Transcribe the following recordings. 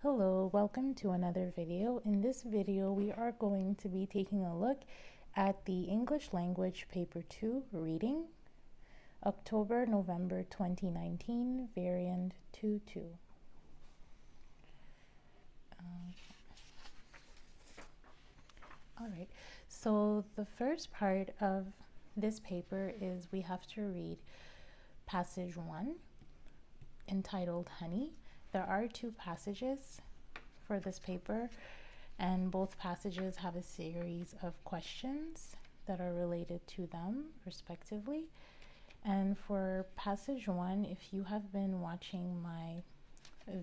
Hello, welcome to another video. In this video, we are going to be taking a look at the English Language Paper 2 reading, October-November 2019, variant 2-2. All right, so the first part of this paper is we have to read passage 1, entitled Honey. There are two passages for this paper, and both passages have a series of questions that are related to them respectively. And for passage 1, if you have been watching my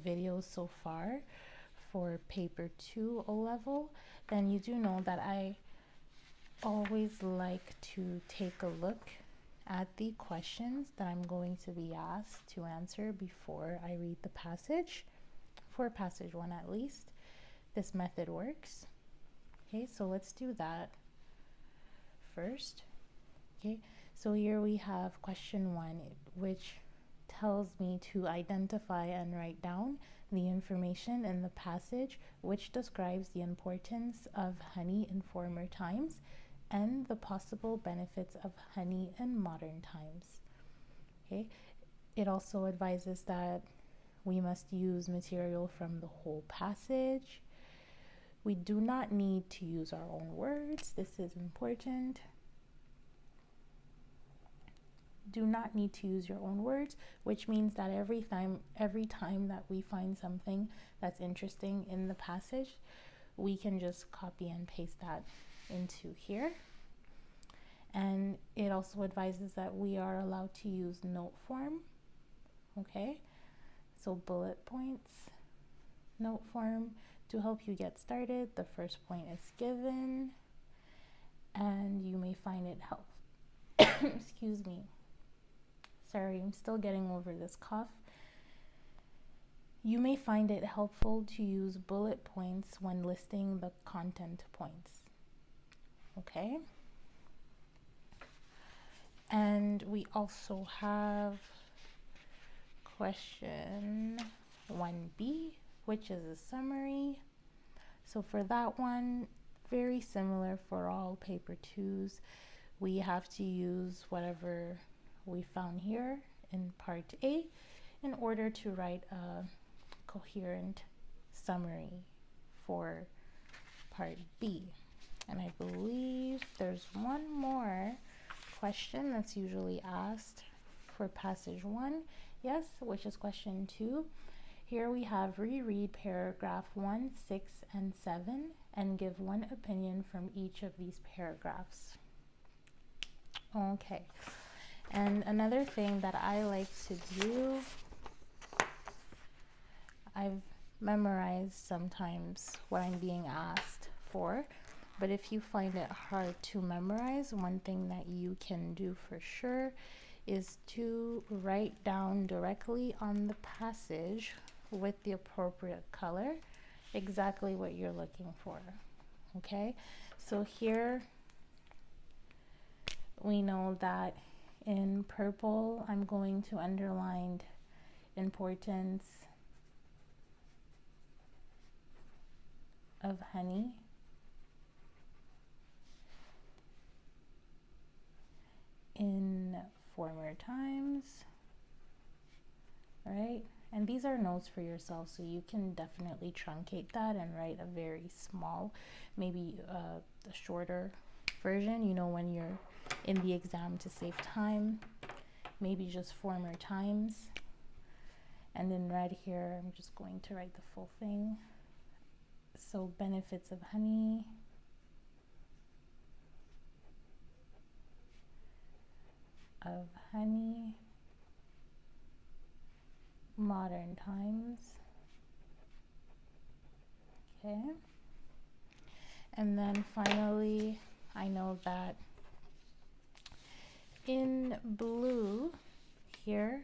videos so far for paper 2 O level, then you do know that I always like to take a look at the questions that I'm going to be asked to answer before I read the passage, for passage 1 at least. This method works. Okay, so let's do that first. Okay, so here we have question 1, which tells me to identify and write down the information in the passage which describes the importance of honey in former times and the possible benefits of honey in modern times. Okay, it also advises that we must use material from the whole passage. We do not need to use our own words. This is important. Do not need to use your own words, which means that every time that we find something that's interesting in the passage, we can just copy and paste that into here. And it also advises that we are allowed to use note form. Okay, so bullet points, note form, to help you get started. The first point is given, and you may find it helpful. Excuse me. Sorry, I'm still getting over this cough. You may find it helpful to use bullet points when listing the content points. Okay? And we also have question 1B, which is a summary. So for that one, very similar for all paper 2s, we have to use whatever we found here in part A in order to write a coherent summary for part B. And I believe there's one more question that's usually asked for passage 1, yes, which is question 2. Here we have reread paragraph 1, 6, and 7 and give one opinion from each of these paragraphs. Okay, and another thing that I like to do, I've memorized sometimes what I'm being asked for, but if you find it hard to memorize, one thing that you can do for sure is to write down directly on the passage with the appropriate color exactly what you're looking for. Okay, so here we know that in purple I'm going to underline importance of honey. In former times, right? And these are notes for yourself, so you can definitely truncate that and write a very small, maybe a shorter version, you know, when you're in the exam to save time, maybe just former times. And then right here, I'm just going to write the full thing. So benefits of honey. Modern times. Okay, and then finally, I know that in blue here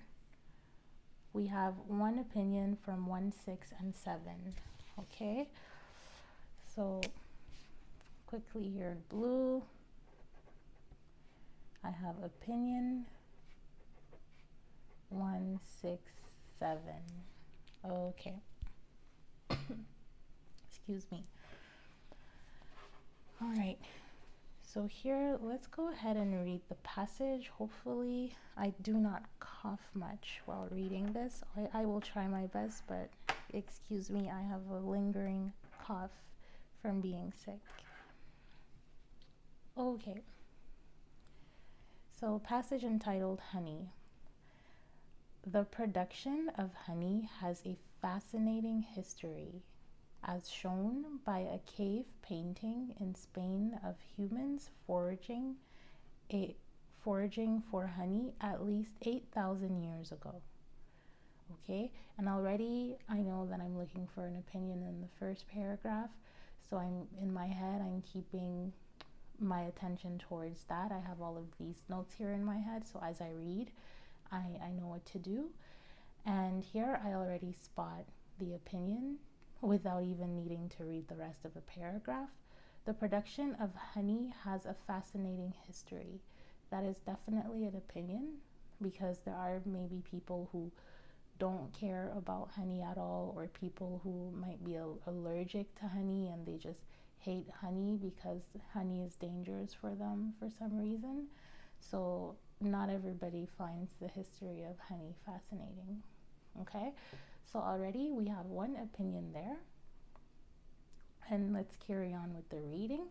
we have one opinion from 1, 6, and 7. Okay, so quickly here in blue I have opinion 1, 6, 7. Okay. Excuse me. All right. So here, let's go ahead and read the passage. Hopefully, I do not cough much while reading this. I will try my best, but excuse me, I have a lingering cough from being sick. Okay. So, passage entitled Honey. The production of honey has a fascinating history, as shown by a cave painting in Spain of humans foraging for honey at least 8,000 years ago. Okay, and already I know that I'm looking for an opinion in the first paragraph, so I'm in my head, I'm keeping my attention towards that. I have all of these notes here in my head, so as I read, I know what to do. And here I already spot the opinion without even needing to read the rest of the paragraph. The production of honey has a fascinating history. That is definitely an opinion, because there are maybe people who don't care about honey at all, or people who might be allergic to honey and they just hate honey because honey is dangerous for them for some reason. So not everybody finds the history of honey fascinating. Okay, so already we have one opinion there. And let's carry on with the reading.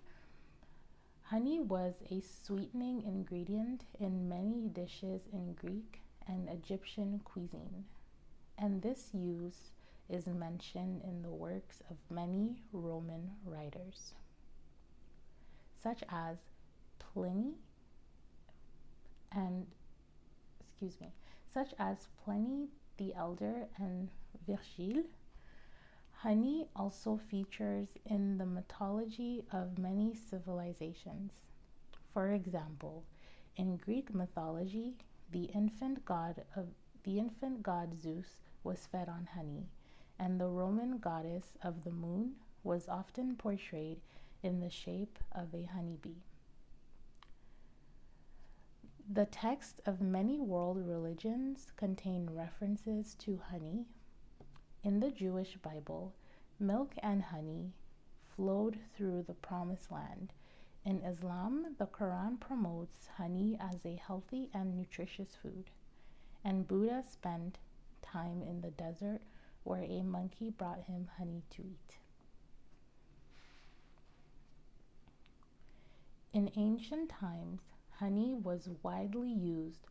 Honey was a sweetening ingredient in many dishes in Greek and Egyptian cuisine, and this use is mentioned in the works of many Roman writers, such as Pliny the Elder and Virgil. Honey also features in the mythology of many civilizations. For example, in Greek mythology, the infant god Zeus was fed on honey, and the Roman goddess of the moon was often portrayed in the shape of a honeybee. The texts of many world religions contain references to honey. In the Jewish Bible, milk and honey flowed through the Promised Land. In Islam, the Quran promotes honey as a healthy and nutritious food, and Buddha spent time in the desert where a monkey brought him honey to eat. In ancient times, honey was widely used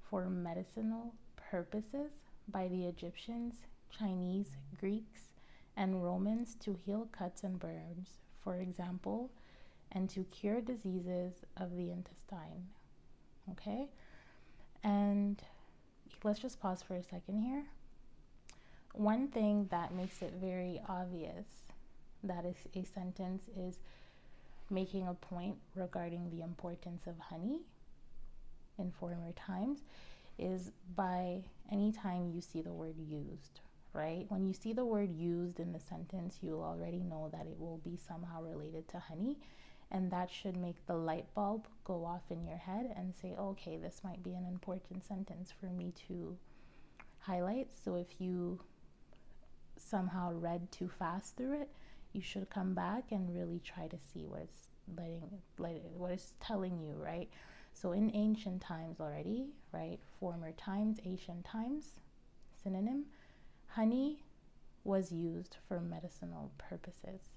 for medicinal purposes by the Egyptians, Chinese, Greeks, and Romans to heal cuts and burns, for example, and to cure diseases of the intestine. Okay? And let's just pause for a second here. One thing that makes it very obvious that is a sentence is making a point regarding the importance of honey in former times is by any time you see the word used, right? When you see the word used in the sentence, you'll already know that it will be somehow related to honey, and that should make the light bulb go off in your head and say, okay, this might be an important sentence for me to highlight. So if you somehow read too fast through it, you should come back and really try to see what it's telling you, right? So in ancient times already, right? Former times, ancient times, synonym, honey was used for medicinal purposes.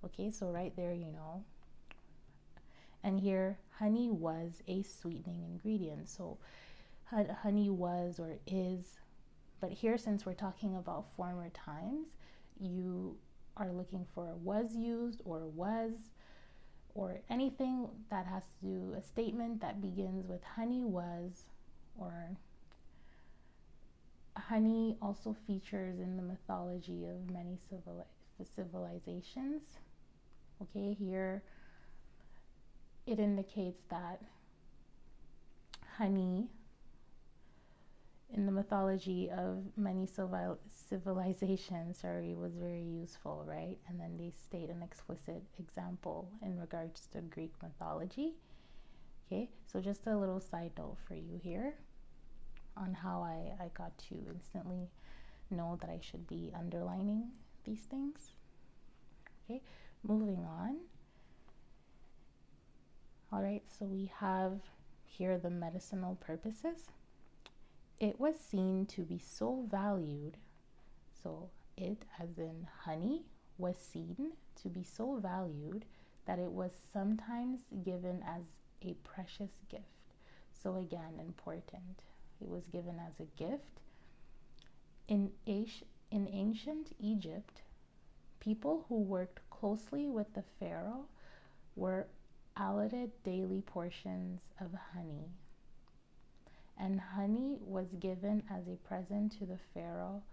Okay, so right there, you know. And here, honey was a sweetening ingredient. So honey was or is, but here, since we're talking about former times, you are looking for was used or was, or anything that has to do, a statement that begins with honey was, or honey also features in the mythology of many civilizations. Okay, here it indicates that honey in the mythology of many civilizations, was very useful, right? And then they state an explicit example in regards to Greek mythology. Okay, so just a little side note for you here on how I got to instantly know that I should be underlining these things. Okay, moving on. All right, so we have here the medicinal purposes. It was seen to be so valued, so it, as in honey, was seen to be so valued that it was sometimes given as a precious gift. So again, important. It was given as a gift. In ancient Egypt, people who worked closely with the pharaoh were allotted daily portions of honey. And honey was given as a present to the pharaoh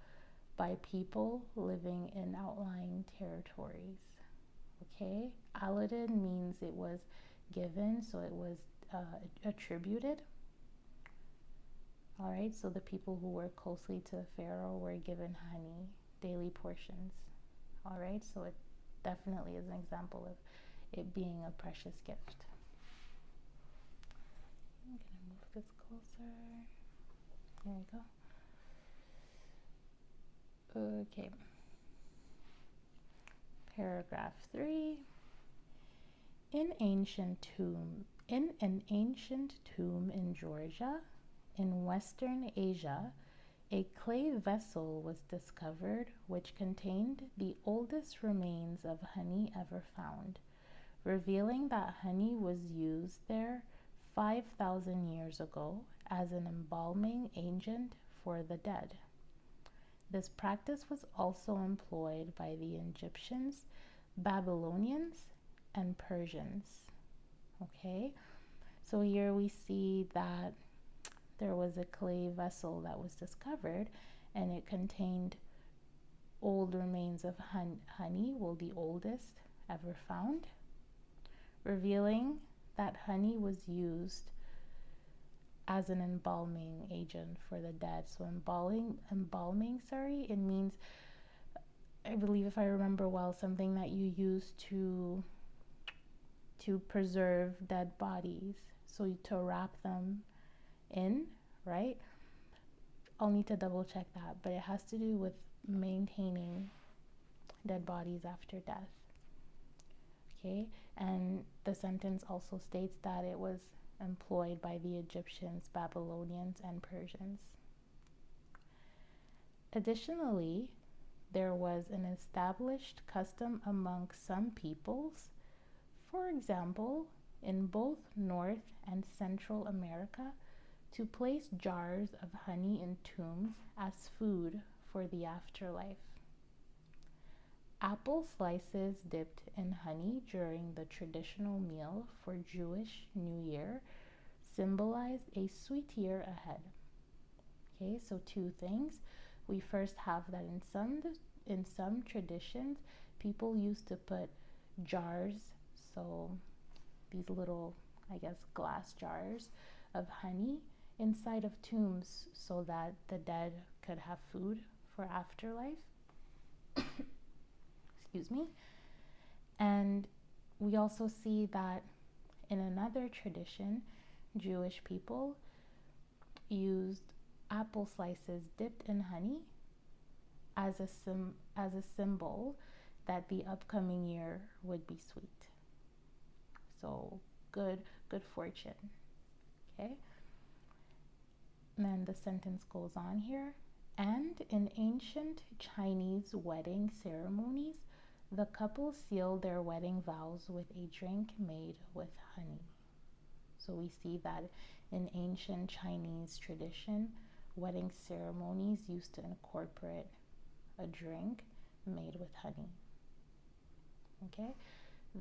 by people living in outlying territories. Okay, allotted means it was given, so it was attributed. All right, so the people who worked closely to the pharaoh were given honey, daily portions. All right, so it definitely is an example of it being a precious gift. I'm gonna move this closer. There we go. Okay. Paragraph 3. In an ancient tomb in Georgia, in Western Asia, a clay vessel was discovered which contained the oldest remains of honey ever found, revealing that honey was used there 5,000 years ago as an embalming agent for the dead. This practice was also employed by the Egyptians, Babylonians, and Persians. Okay, so here we see that there was a clay vessel that was discovered, and it contained old remains of honey, well, the oldest ever found, revealing that honey was used as an embalming agent for the dead. So embalming, it means, I believe if I remember well, something that you use to preserve dead bodies, so to wrap them in, right? I'll need to double check that, but it has to do with maintaining dead bodies after death. Okay, and the sentence also states that it was employed by the Egyptians, Babylonians, and Persians. Additionally, there was an established custom among some peoples, for example, in both North and Central America, to place jars of honey in tombs as food for the afterlife. Apple slices dipped in honey during the traditional meal for Jewish New Year symbolized a sweet year ahead. Okay, so two things. We first have that in some traditions, people used to put jars, so these little, I guess, glass jars of honey inside of tombs so that the dead could have food for afterlife. Excuse me. And we also see that in another tradition, Jewish people used apple slices dipped in honey as a symbol that the upcoming year would be sweet. So good fortune. Okay. And then the sentence goes on here. And in ancient Chinese wedding ceremonies, the couple sealed their wedding vows with a drink made with honey. So we see that in ancient Chinese tradition, wedding ceremonies used to incorporate a drink made with honey. Okay?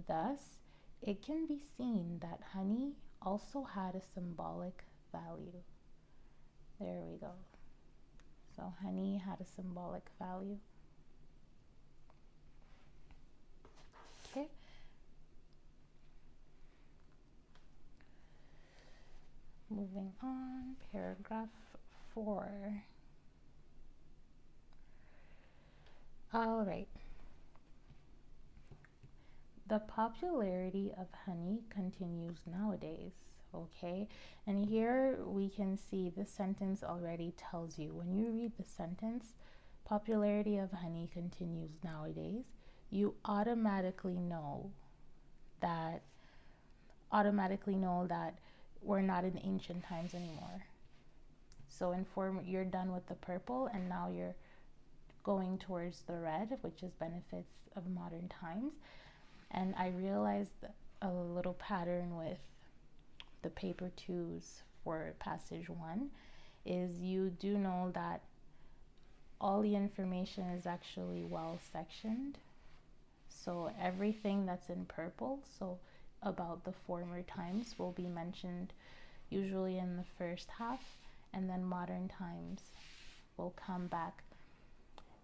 Thus, it can be seen that honey also had a symbolic value. There we go. So honey had a symbolic value. Okay. Moving on, paragraph 4. All right. The popularity of honey continues nowadays, okay? And here we can see the sentence already tells you. When you read the sentence, Popularity of honey continues nowadays. You that automatically know that we're not in ancient times anymore. So you're done with the purple and now you're going towards the red, which is benefits of modern times. And I realized a little pattern with the paper twos for passage 1 is you do know that all the information is actually well sectioned. So everything that's in purple, so about the former times, will be mentioned usually in the first half, and then modern times will come back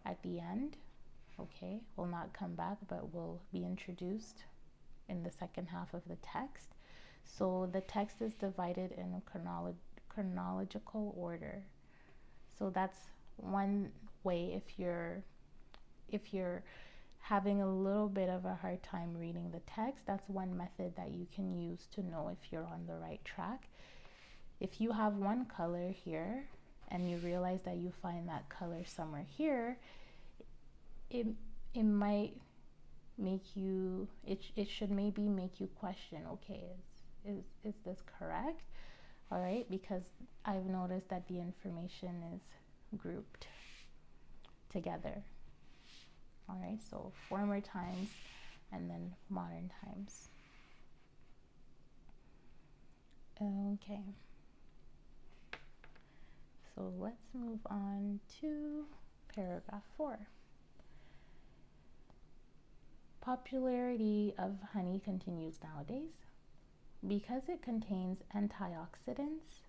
at the end. Okay, will not come back, but will be introduced in the second half of the text. So the text is divided in a chronological order. So that's one way if you're having a little bit of a hard time reading the text, that's one method that you can use to know if you're on the right track. If you have one color here and you realize that you find that color somewhere here, it might make you, it should maybe make you question, okay, is this correct? All right, because I've noticed that the information is grouped together. All right, so former times and then modern times. Okay, so let's move on to paragraph 4. Popularity of honey continues nowadays. Because it contains antioxidants,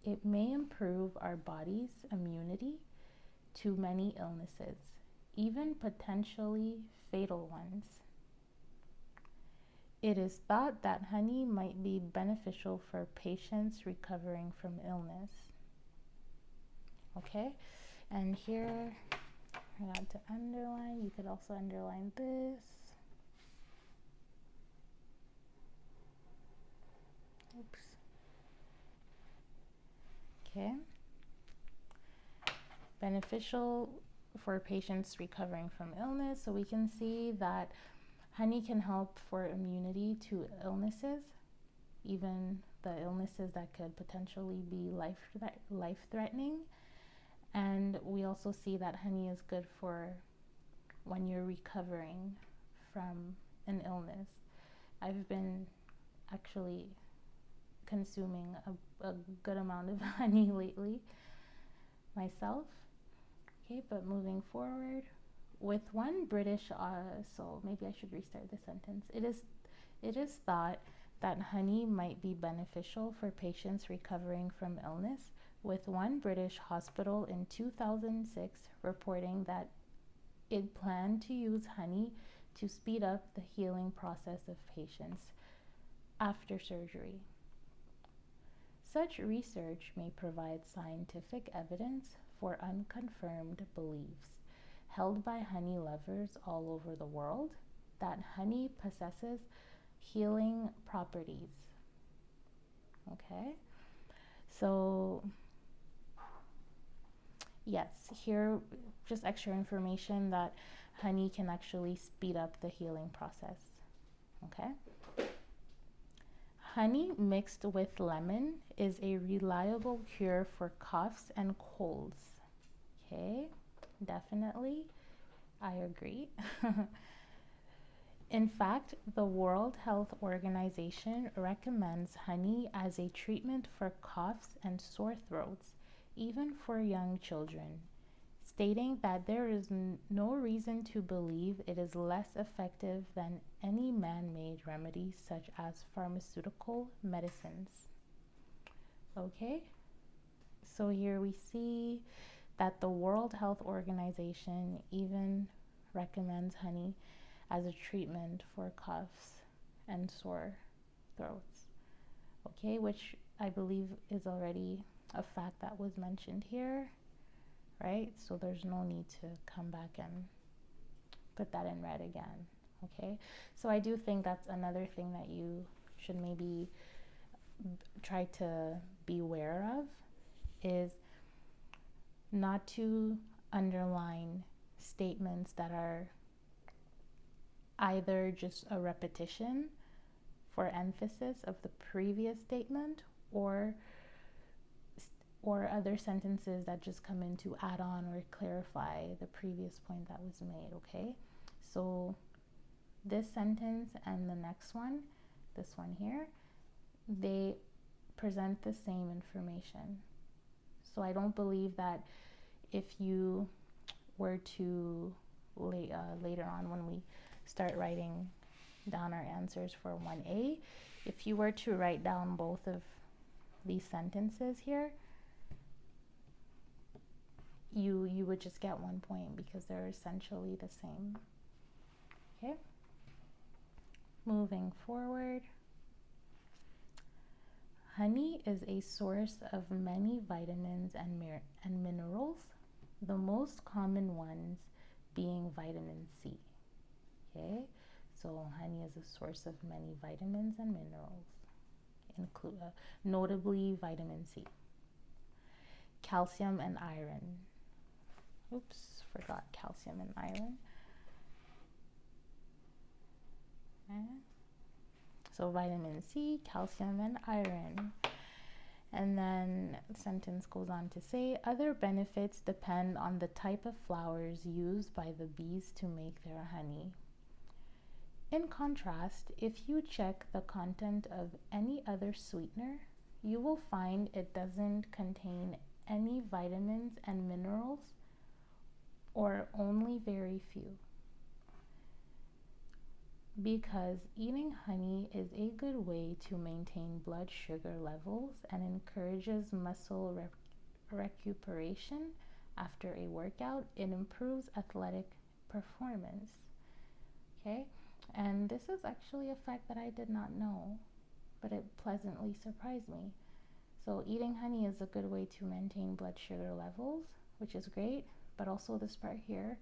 it may improve our body's immunity to many illnesses, even potentially fatal ones. It is thought that honey might be beneficial for patients recovering from illness. Okay, and here I got to underline. You could also underline this. Oops. Okay. Beneficial for patients recovering from illness. So we can see that honey can help for immunity to illnesses, even the illnesses that could potentially be life-threatening. And we also see that honey is good for when you're recovering from an illness. I've been actually consuming a good amount of honey lately myself. Okay, but moving forward, with one British, so maybe I should restart the sentence. It is thought that honey might be beneficial for patients recovering from illness, with one British hospital in 2006 reporting that it planned to use honey to speed up the healing process of patients after surgery. Such research may provide scientific evidence for unconfirmed beliefs held by honey lovers all over the world that honey possesses healing properties. Okay, so yes, here just extra information that honey can actually speed up the healing process. Okay. Honey mixed with lemon is a reliable cure for coughs and colds. Okay, definitely, I agree. In fact, the World Health Organization recommends honey as a treatment for coughs and sore throats, even for young children, stating that there is no reason to believe it is less effective than any man-made remedy such as pharmaceutical medicines. Okay, so here we see that the World Health Organization even recommends honey as a treatment for coughs and sore throats. Okay, which I believe is already a fact that was mentioned here, right? So there's no need to come back and put that in red again. Okay, so I do think that's another thing that you should maybe try to be aware of, is not to underline statements that are either just a repetition for emphasis of the previous statement, or other sentences that just come in to add on or clarify the previous point that was made, okay? So this sentence and the next one, this one here, they present the same information. So I don't believe that if you were to later on when we start writing down our answers for 1A, if you were to write down both of these sentences here, you would just get 1 point because they're essentially the same. Okay? Moving forward. Honey is a source of many vitamins and minerals, the most common ones being vitamin C. Okay? So honey is a source of many vitamins and minerals, notably vitamin C. Calcium and iron. Oops, forgot calcium and iron. Okay. So vitamin C, calcium, and iron. And then the sentence goes on to say, other benefits depend on the type of flowers used by the bees to make their honey. In contrast, if you check the content of any other sweetener, you will find it doesn't contain any vitamins and minerals, or only very few. Because eating honey is a good way to maintain blood sugar levels and encourages muscle recuperation after a workout, it improves athletic performance. Okay, and this is actually a fact that I did not know, but it pleasantly surprised me. So eating honey is a good way to maintain blood sugar levels, which is great, but also this part here,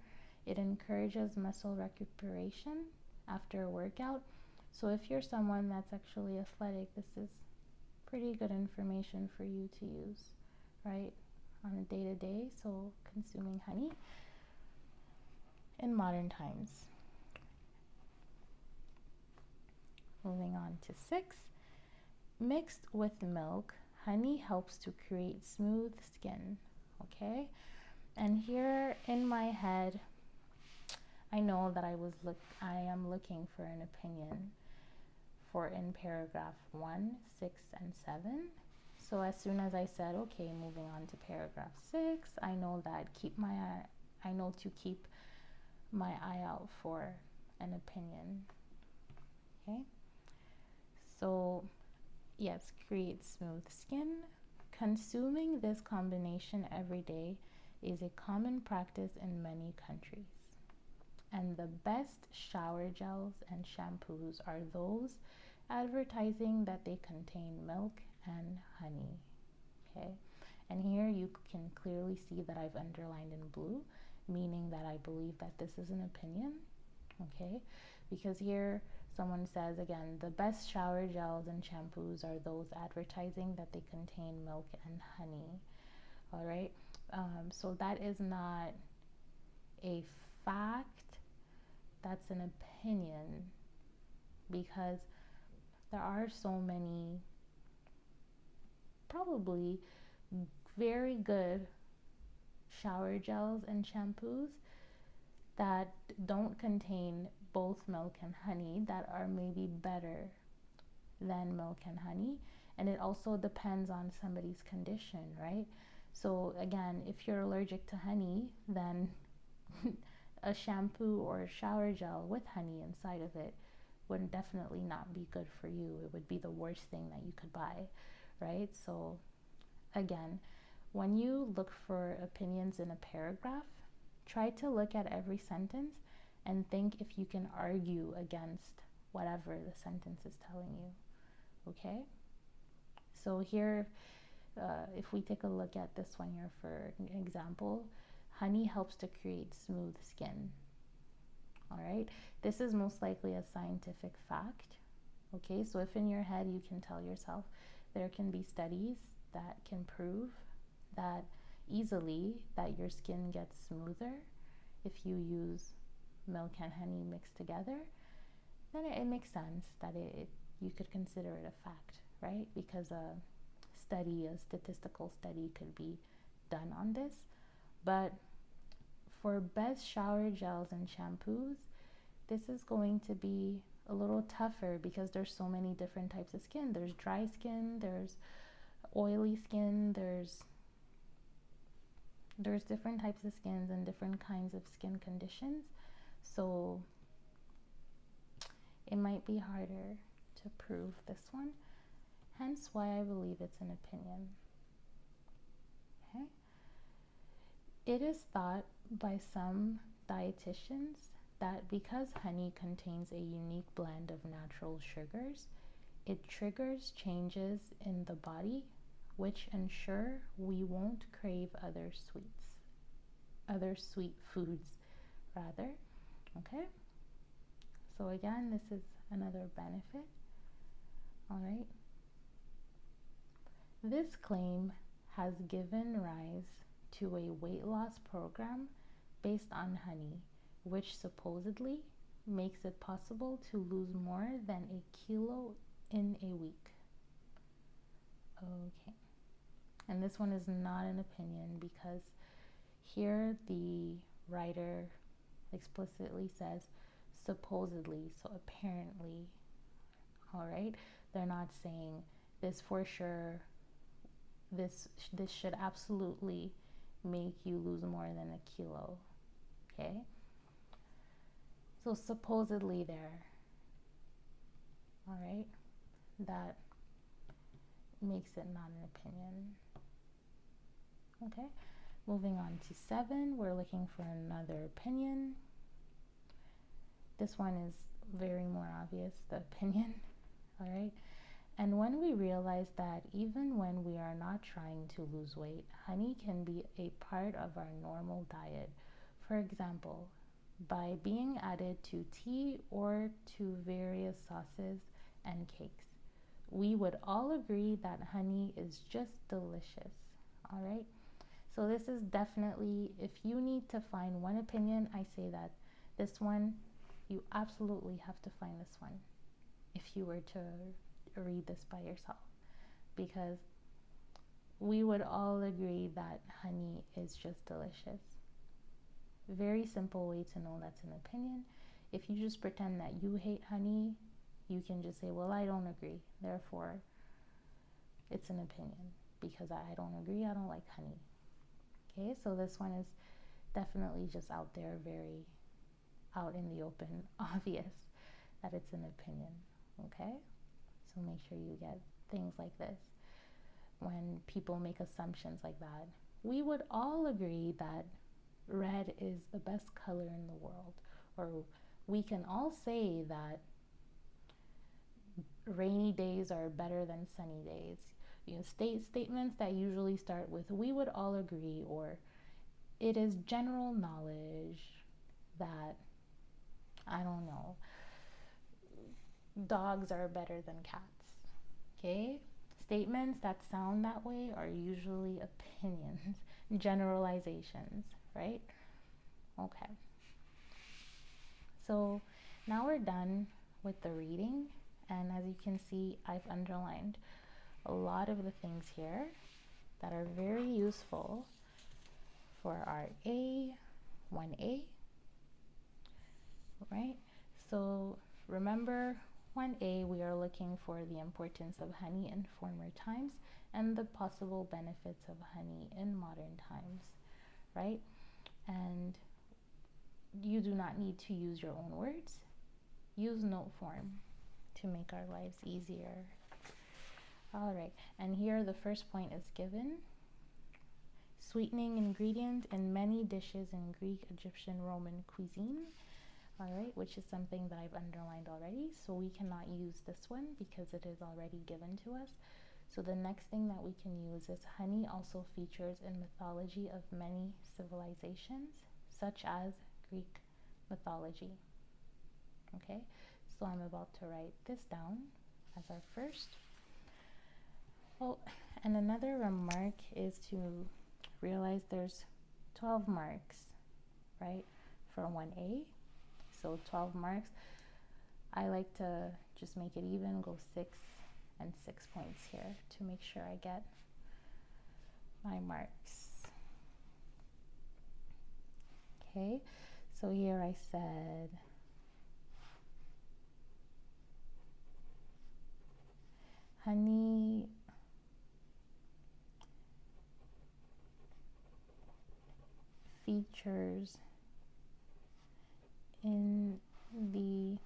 it encourages muscle recuperation after a workout. So if you're someone that's actually athletic, this is pretty good information for you to use, right, on a day-to-day. So consuming honey in modern times. Moving on to 6. Mixed with milk, honey helps to create smooth skin. Okay, and here in my head, I know that I am looking for an opinion for in paragraph 1, 6, and 7. So as soon as I said, okay, moving on to paragraph 6, I know to keep my eye out for an opinion. Okay, so yes, create smooth skin. Consuming this combination every day is a common practice in many countries. And the best shower gels and shampoos are those advertising that they contain milk and honey. Okay, and here you can clearly see that I've underlined in blue, meaning that I believe that this is an opinion. Okay, because here someone says again, the best shower gels and shampoos are those advertising that they contain milk and honey. All right, so that is not a fact, that's an opinion, because there are so many probably very good shower gels and shampoos that don't contain both milk and honey that are maybe better than milk and honey. And it also depends on somebody's condition, right? So again, if you're allergic to honey, then a shampoo or a shower gel with honey inside of it would definitely not be good for you. It would be the worst thing that you could buy, right? So again, when you look for opinions in a paragraph, try to look at every sentence and think if you can argue against whatever the sentence is telling you. Okay, so here if we take a look at this one here for example, honey helps to create smooth skin. All right, this is most likely a scientific fact. Okay, so if in your head you can tell yourself there can be studies that can prove that easily that your skin gets smoother if you use milk and honey mixed together, then it makes sense that you could consider it a fact, right? Because a statistical study could be done on this. But for best shower gels and shampoos, this is going to be a little tougher because there's so many different types of skin. There's dry skin, there's oily skin, there's different types of skins and different kinds of skin conditions. So it might be harder to prove this one, hence why I believe it's an opinion. Okay? It is thought by some dietitians that because honey contains a unique blend of natural sugars, it triggers changes in the body which ensure we won't crave other sweet foods rather. Okay? So again, this is another benefit. All right. This claim has given rise to a weight loss program based on honey, which supposedly makes it possible to lose more than a kilo in a week. Okay. And this one is not an opinion because here the writer explicitly says supposedly, so apparently. All right, they're not saying this for sure. This should absolutely make you lose more than a kilo. Okay, so supposedly there. All right, that makes it not an opinion. Okay, moving on to 7, we're looking for another opinion. This one is very more obvious, the opinion. All right. And when we realize that even when we are not trying to lose weight, honey can be a part of our normal diet. For example, by being added to tea or to various sauces and cakes. We would all agree that honey is just delicious. All right. So this is definitely, if you need to find one opinion, I say that this one, you absolutely have to find this one if you were to read this by yourself, because we would all agree that honey is just delicious. Very simple way to know that's an opinion. If you just pretend that you hate honey, you can just say, well, I don't agree, therefore it's an opinion because I don't agree, I don't like honey. Okay, so this one is definitely just out there, very out in the open, obvious that it's an opinion. Okay, so make sure you get things like this. When people make assumptions like that, we would all agree that red is the best color in the world, or we can all say that rainy days are better than sunny days. You know, statements that usually start with we would all agree, or it is general knowledge that, I don't know, dogs are better than cats. Okay? Statements that sound that way are usually opinions, generalizations, right? Okay. So now we're done with the reading, and as you can see, I've underlined a lot of the things here that are very useful for our 1A, right? So remember, 1A, we are looking for the importance of honey in former times and the possible benefits of honey in modern times, right? And you do not need to use your own words. Use note form to make our lives easier. All right, and here the first point is given. Sweetening ingredient in many dishes in Greek, Egyptian, Roman cuisine. All right, which is something that I've underlined already, so we cannot use this one because it is already given to us. So the next thing that we can use is honey also features in mythology of many civilizations, such as Greek mythology. Okay, so I'm about to write this down as our first. Oh, and another remark is to realize there's 12 marks, right, for 1A. So 12 marks. I like to just make it even, go 6 and 6 points here to make sure I get my marks. Okay, so here I said honey features in the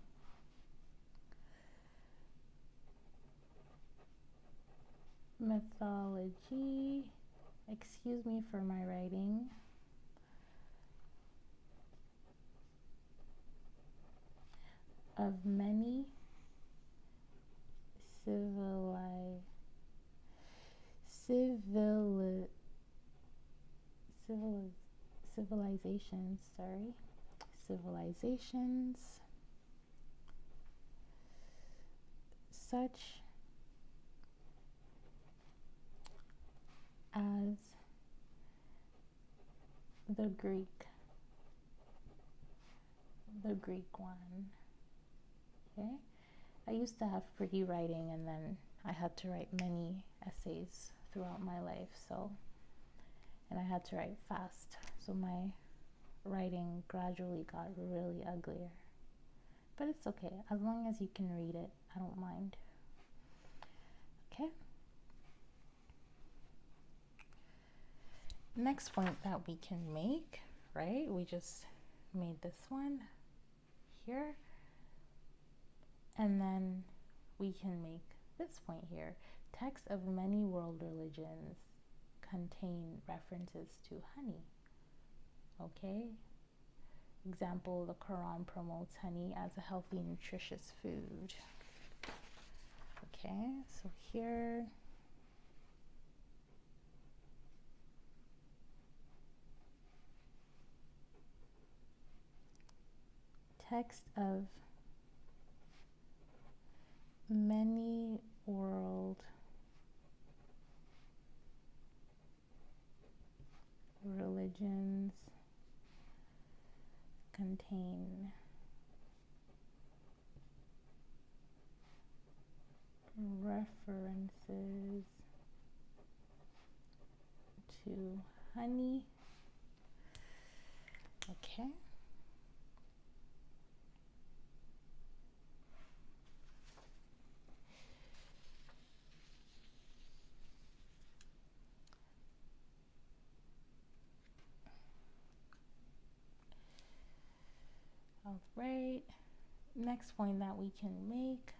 mythology, excuse me for my writing, of many civilizations, such as the Greek one. Okay, I used to have pretty writing, and then I had to write many essays throughout my life, and I had to write fast, so my writing gradually got really uglier. But it's okay, as long as you can read it, I don't mind. Okay. Next point that we can make, right? We just made this one here. And then we can make this point here. Texts of many world religions contain references to honey. Okay? Example, the Quran promotes honey as a healthy, nutritious food. Okay, so here, text of many world religions contain references to honey. Okay. All right. Next point that we can make.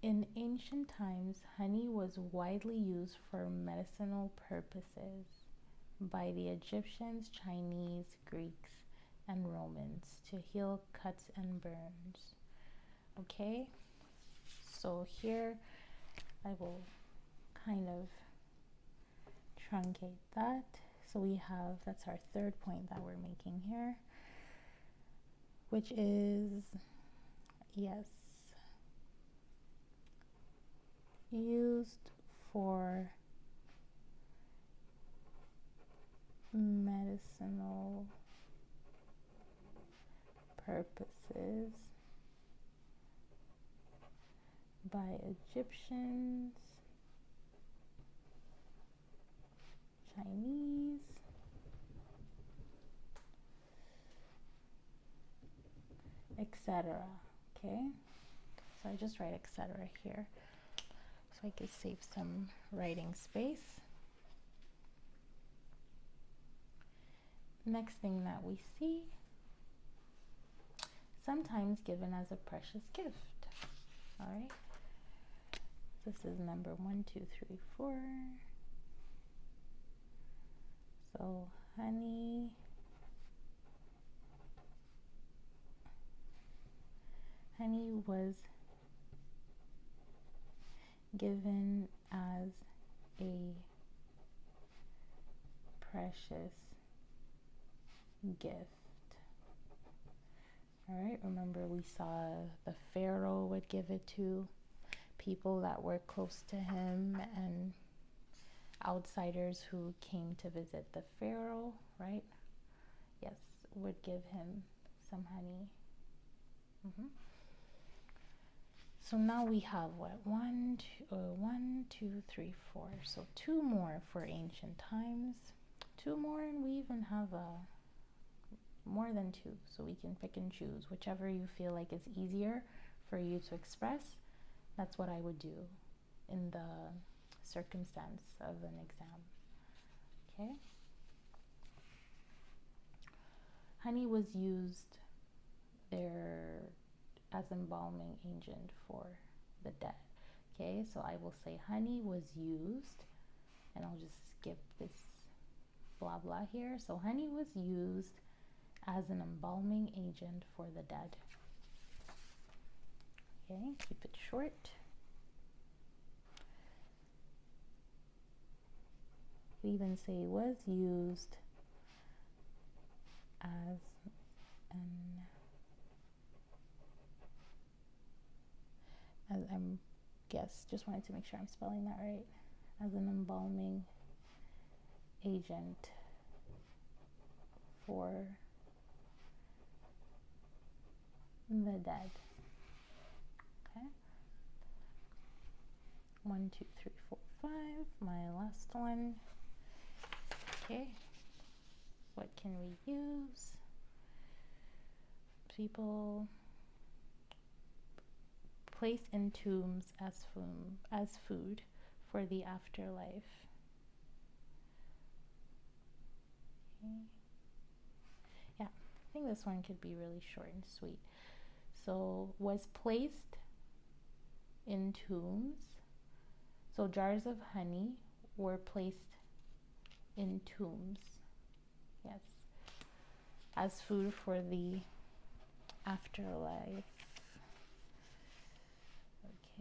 In ancient times, honey was widely used for medicinal purposes by the Egyptians, Chinese, Greeks, and Romans to heal cuts and burns. Okay, so here I will kind of truncate that. So we have, that's our third point that we're making here, which is, yes, used for medicinal purposes by Egyptians, Chinese, etc. Okay, so I just write etc. here so I could save some writing space. Next thing that we see, sometimes given as a precious gift. All right, this is number 1, 2, 3, 4. So honey was given as a precious gift. All right, remember we saw the Pharaoh would give it to people that were close to him, and outsiders who came to visit the pharaoh, right? Yes, would give him some honey. So now we have what? 1, 2, 3, 4. So 2 more for ancient times. 2 more, and we even have more than 2. So we can pick and choose whichever you feel like is easier for you to express. That's what I would do in the circumstance of an exam. Okay. Honey was used there as embalming agent for the dead. Okay, so I will say honey was used, and I'll just skip this blah blah here. So honey was used as an embalming agent for the dead. Okay, keep it short. We even say was used as just wanted to make sure I'm spelling that right, as an embalming agent for the dead. Okay. 1, 2, 3, 4, 5. My last one. Okay. What can we use? People placed in tombs as food for the afterlife. Okay. Yeah, I think this one could be really short and sweet. So, was placed in tombs. So jars of honey were placed in tombs. Yes. As food for the afterlife.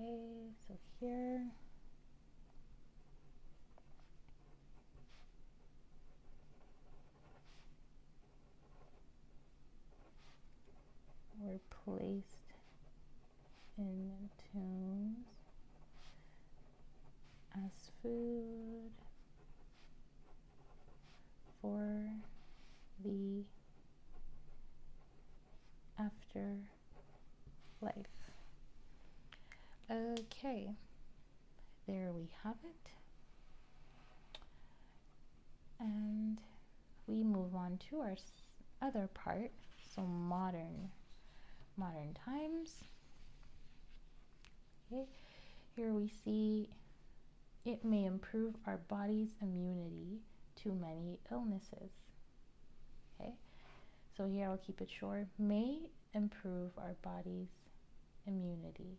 Okay, so here were placed in tombs as food for the afterlife. Okay, there we have it. And we move on to our other part, so modern times. Okay, here we see it may improve our body's immunity to many illnesses. Okay, so here I'll keep it short. May improve our body's immunity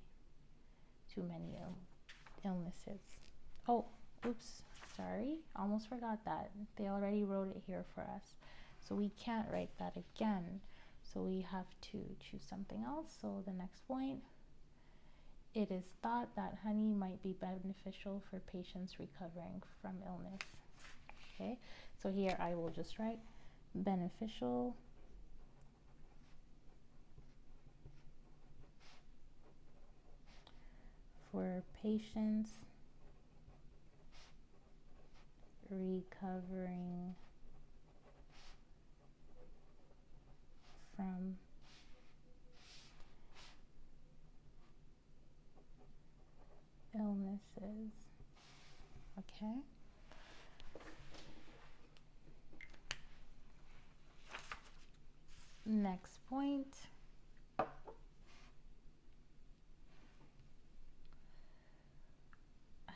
to many illnesses. Oh, oops, sorry, almost forgot that. They already wrote it here for us. So we can't write that again. So we have to choose something else. So the next point, it is thought that honey might be beneficial for patients recovering from illness. Okay, so here I will just write beneficial for patients recovering from illnesses. Okay. Next point.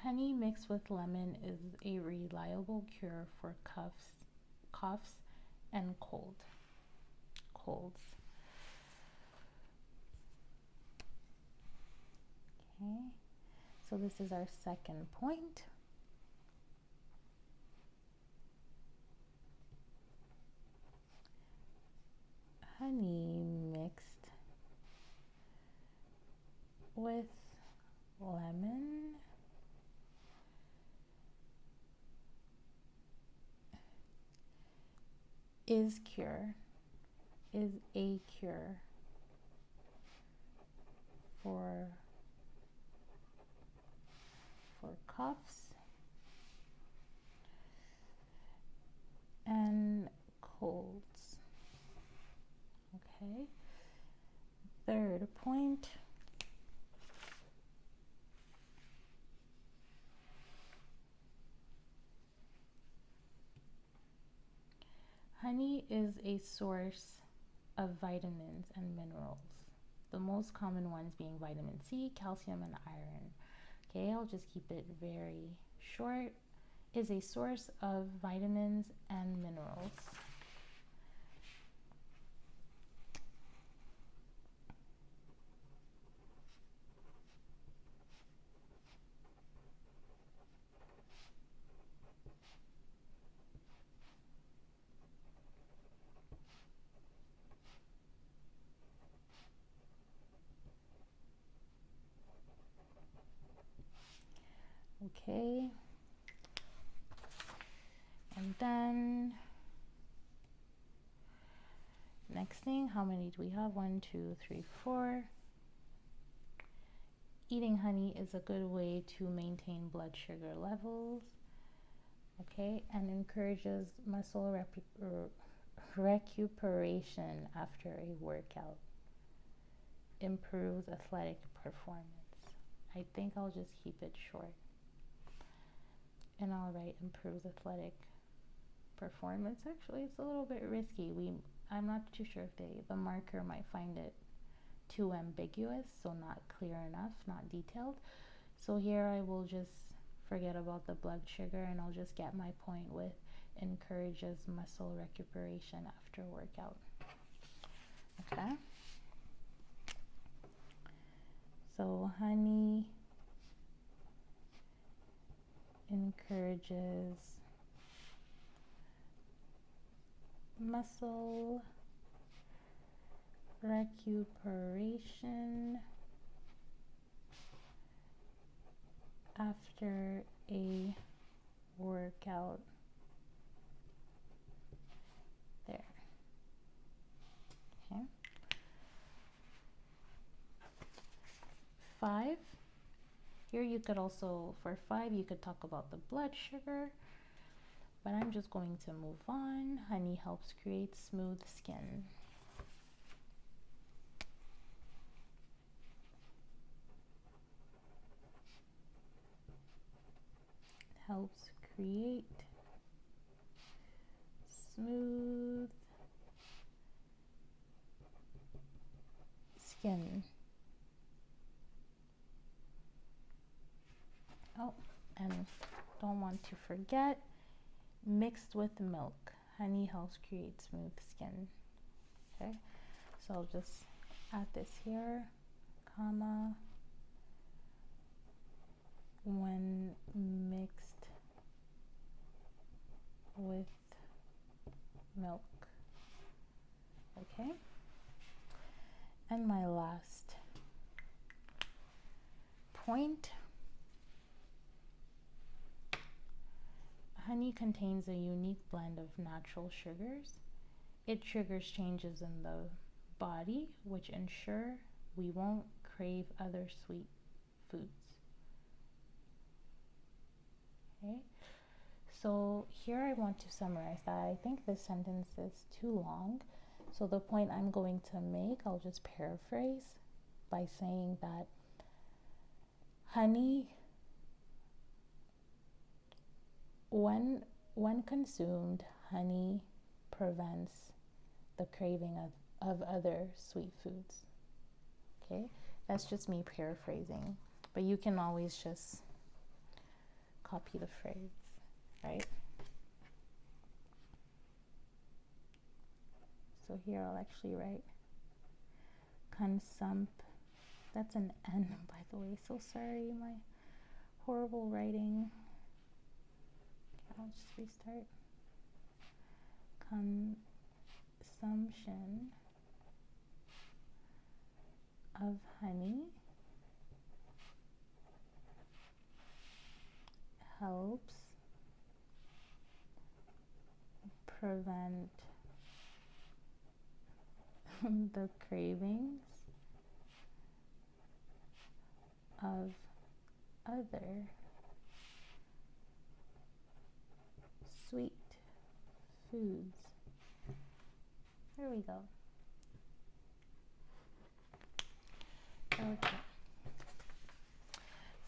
Honey mixed with lemon is a reliable cure for coughs and colds. Okay, so this is our second point. Honey mixed with lemon is a cure for coughs and colds. Okay. Third point. Honey is a source of vitamins and minerals. The most common ones being vitamin C, calcium, and iron. Okay, I'll just keep it very short. Is a source of vitamins and minerals. Okay. And then next thing, how many do we have? 1, 2, 3, 4. Eating honey is a good way to maintain blood sugar levels. Okay, and encourages muscle recuperation after a workout. Improves athletic performance. I think I'll just keep it short. And I'll write improves athletic performance. Actually, it's a little bit risky. I'm not too sure if the marker might find it too ambiguous, so not clear enough, not detailed. So here I will just forget about the blood sugar and I'll just get my point with encourages muscle recuperation after workout. Okay. So honey encourages muscle recuperation after a workout. There. Okay. 5. Here you could also, for 5, you could talk about the blood sugar, but I'm just going to move on. Honey helps create smooth skin. Helps create smooth skin. Oh, and don't want to forget, mixed with milk. Honey helps create smooth skin. Okay, so I'll just add this here, comma, when mixed with milk. Okay, and my last point. Honey contains a unique blend of natural sugars. It triggers changes in the body, which ensure we won't crave other sweet foods. Okay, so here I want to summarize that. I think this sentence is too long, so the point I'm going to make, I'll just paraphrase by saying that honey, when consumed, honey prevents the craving of other sweet foods. Okay, that's just me paraphrasing, but you can always just copy the phrase, right? So here I'll actually write that's an N, by the way, so sorry, my horrible writing. I'll just restart. Consumption of honey helps prevent the cravings of other sweet foods. There we go. Okay.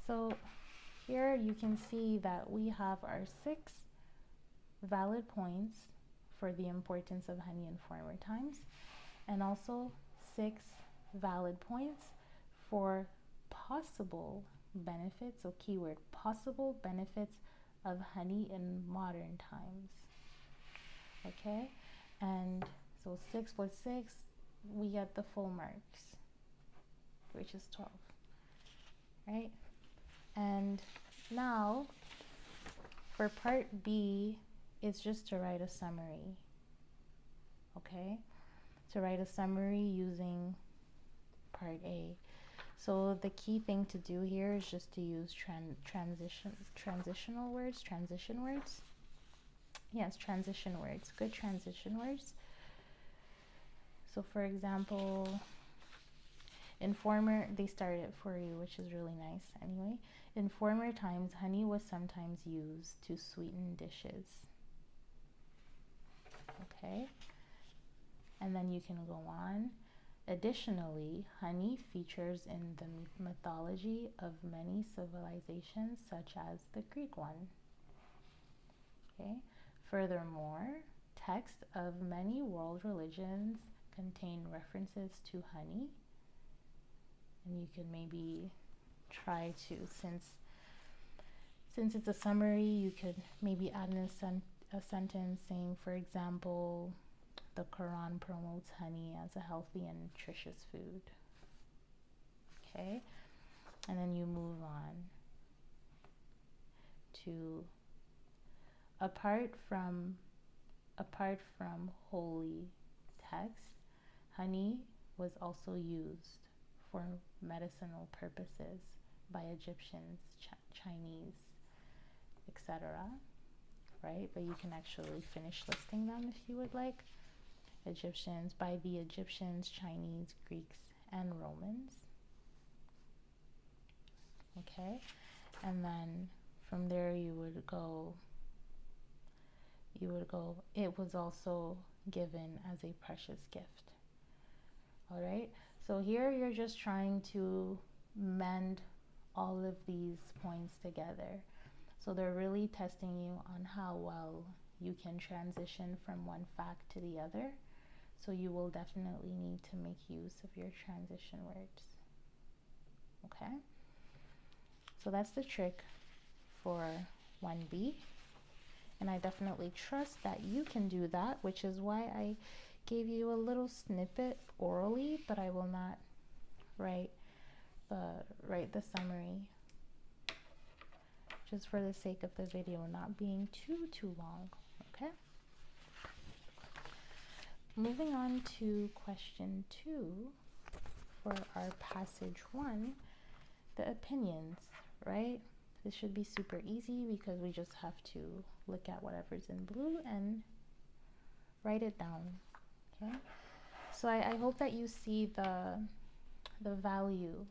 So here you can see that we have our 6 valid points for the importance of honey in former times, and also 6 valid points for possible benefits, so keyword possible benefits of honey in modern times. Okay, and so 6 plus 6, we get the full marks, which is 12, right? And now for part B, it's just to write a summary, okay? To write a summary using part A. So the key thing to do here is just to use transition words. Yes, transition words, good transition words. So for example, in former, they start it for you, which is really nice anyway. In former times, honey was sometimes used to sweeten dishes. Okay, and then you can go on. Additionally, honey features in the mythology of many civilizations, such as the Greek one. Okay. Furthermore, texts of many world religions contain references to honey. And you can maybe try to, since it's a summary, you could maybe add in a sentence saying, for example, the Quran promotes honey as a healthy and nutritious food. Okay, and then you move on to apart from holy text, honey was also used for medicinal purposes by Egyptians, Chinese, etc. Right? But you can actually finish listing them if you would like. By the Egyptians, Chinese, Greeks, and Romans. Okay, and then from there you would go, it was also given as a precious gift. All right, so here you're just trying to mend all of these points together. So they're really testing you on how well you can transition from one fact to the other. So you will definitely need to make use of your transition words. Okay? So that's the trick for 1B. And I definitely trust that you can do that, which is why I gave you a little snippet orally, but I will not write the summary, just for the sake of the video not being too long. Okay? Moving on to question 2 for our passage 1, the opinions, right? This should be super easy because we just have to look at whatever's in blue and write it down, okay? So I hope that you see the value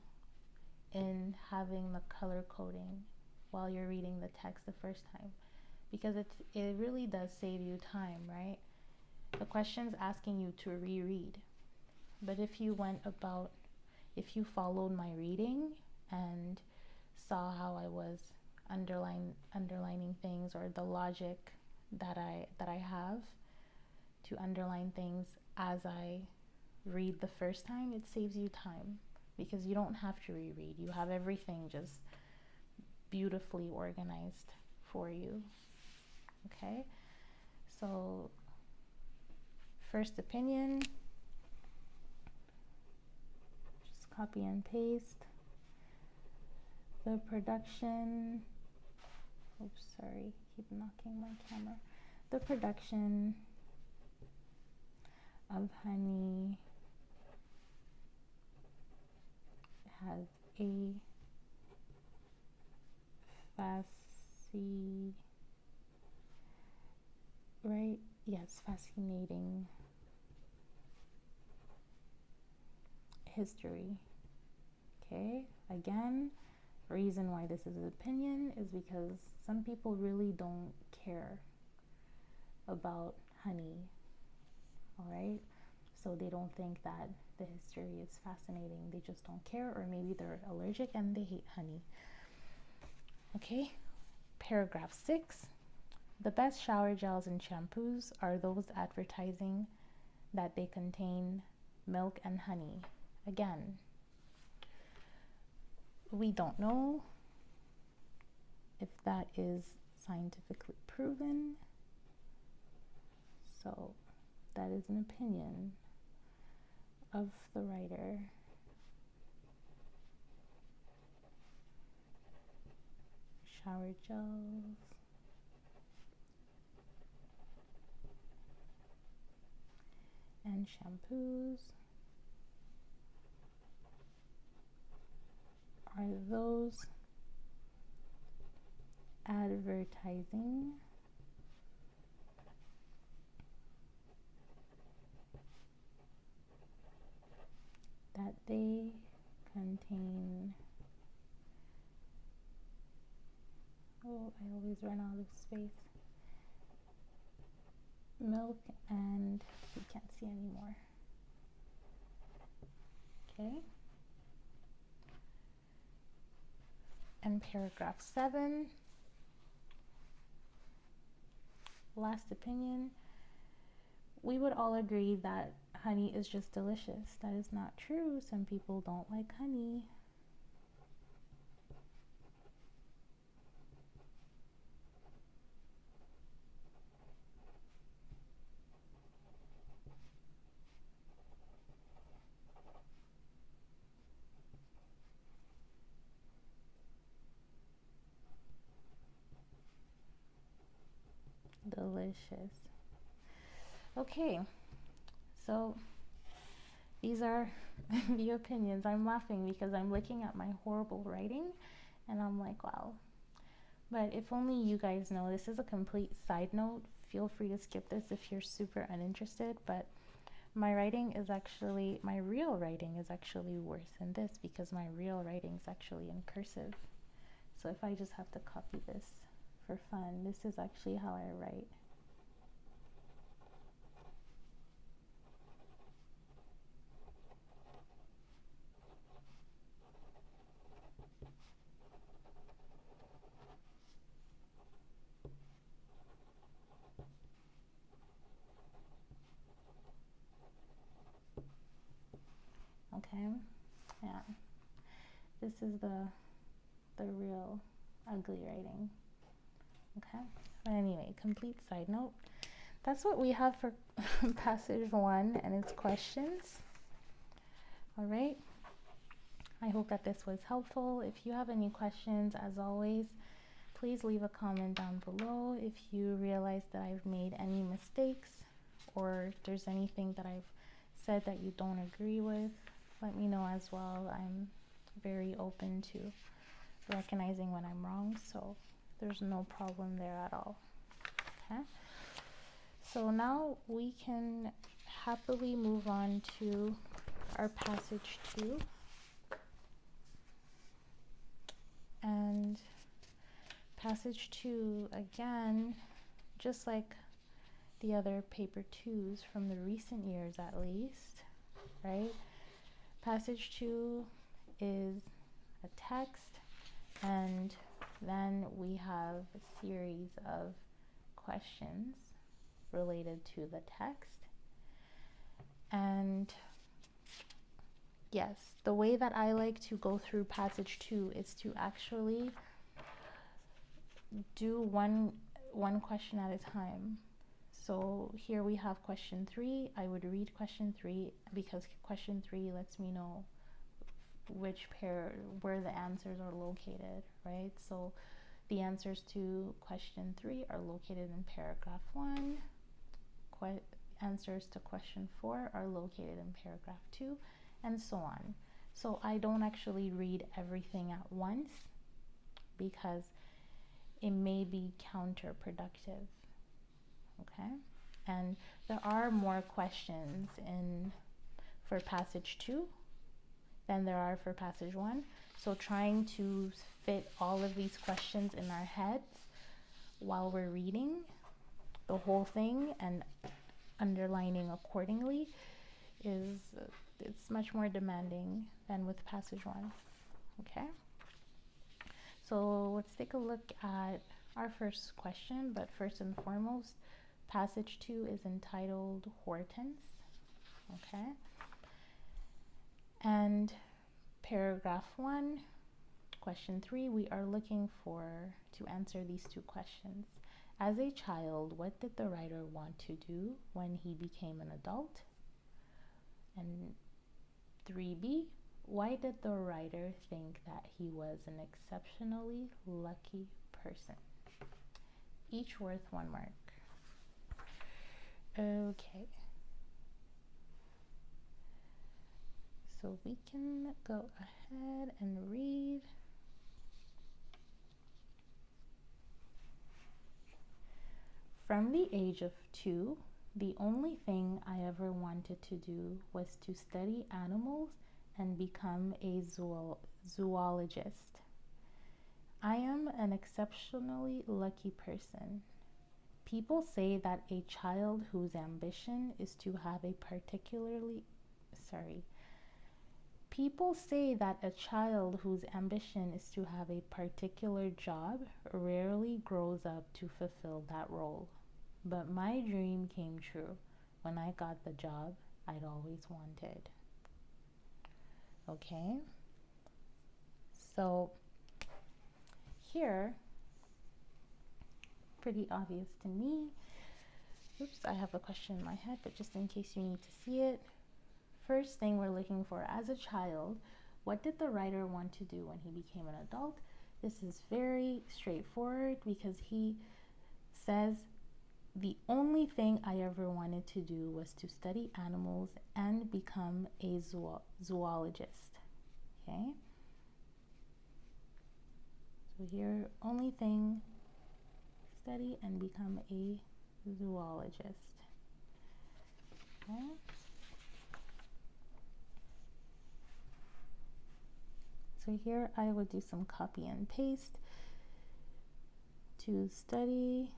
in having the color coding while you're reading the text the first time, because it really does save you time, right? The question's asking you to reread, but if you followed my reading and saw how I was underlining things, or the logic that I have to underline things as I read the first time, it saves you time because you don't have to reread. You have everything just beautifully organized for you. Okay, so first opinion, just copy and paste. The production, oops, sorry, keep knocking my camera. The production of honey has a fascinating history. Okay, again, reason why this is an opinion is because some people really don't care about honey. All right, so they don't think that the history is fascinating, they just don't care, or maybe they're allergic and they hate honey. Okay, paragraph 6. The best shower gels and shampoos are those advertising that they contain milk and honey. Again, we don't know if that is scientifically proven, so that is an opinion of the writer. Shower gels. And shampoos are those advertising that they contain, oh, I always run out of space, milk and, you can't see anymore. Okay. And paragraph 7, last opinion. We would all agree that honey is just delicious. That is not true. Some people don't like honey. Delicious. Okay, so these are the opinions. I'm laughing because I'm looking at my horrible writing and I'm like, wow. But if only you guys know, this is a complete side note. Feel free to skip this if you're super uninterested, but my writing is actually, my real writing is actually worse than this because my real writing is actually in cursive. So if I just have to copy this for fun, this is actually how I write. Okay, yeah, this is the real ugly writing. Okay, but anyway, complete side note, that's what we have for passage 1 and its questions. All right, I hope that this was helpful. If you have any questions, as always, please leave a comment down below. If you realize that I've made any mistakes or if there's anything that I've said that you don't agree with, let me know as well. I'm very open to recognizing when I'm wrong, so there's no problem there at all. Okay, so now we can happily move on to our passage 2. And passage 2, again, just like the other paper 2s from the recent years at least, right? Passage 2 is a text, and then we have a series of questions related to the text. And yes, the way that I like to go through passage 2 is to actually do one question at a time. So here we have question 3. I would read question 3 because question 3 lets me know which pair, where the answers are located, right? So the answers to question 3 are located in paragraph 1. Answers to question 4 are located in paragraph 2, and so on. So I don't actually read everything at once because it may be counterproductive. Okay, and there are more questions for passage 2 than there are for passage 1. So trying to fit all of these questions in our heads while we're reading the whole thing and underlining accordingly is it's much more demanding than with passage 1. Okay, so let's take a look at our first question. But first and foremost, passage 2 is entitled Hortense. Okay, and paragraph 1, question 3, we are looking for to answer these two questions. As a child, what did the writer want to do when he became an adult? And 3b, why did the writer think that he was an exceptionally lucky person? Each worth 1 mark. Okay. So we can go ahead and read. From the age of 2, the only thing I ever wanted to do was to study animals and become a zoologist. I am an exceptionally lucky person. People say that a child whose ambition is to have a People say that a child whose ambition is to have a particular job rarely grows up to fulfill that role. But my dream came true when I got the job I'd always wanted. Okay, so here, pretty obvious to me. Oops, I have a question in my head, but just in case you need to see it. First thing we're looking for, as a child, what did the writer want to do when he became an adult? This is very straightforward because he says, the only thing I ever wanted to do was to study animals and become a zoologist. Okay? So here, only thing, study and become a zoologist. Okay? So here I would do some copy and paste. To study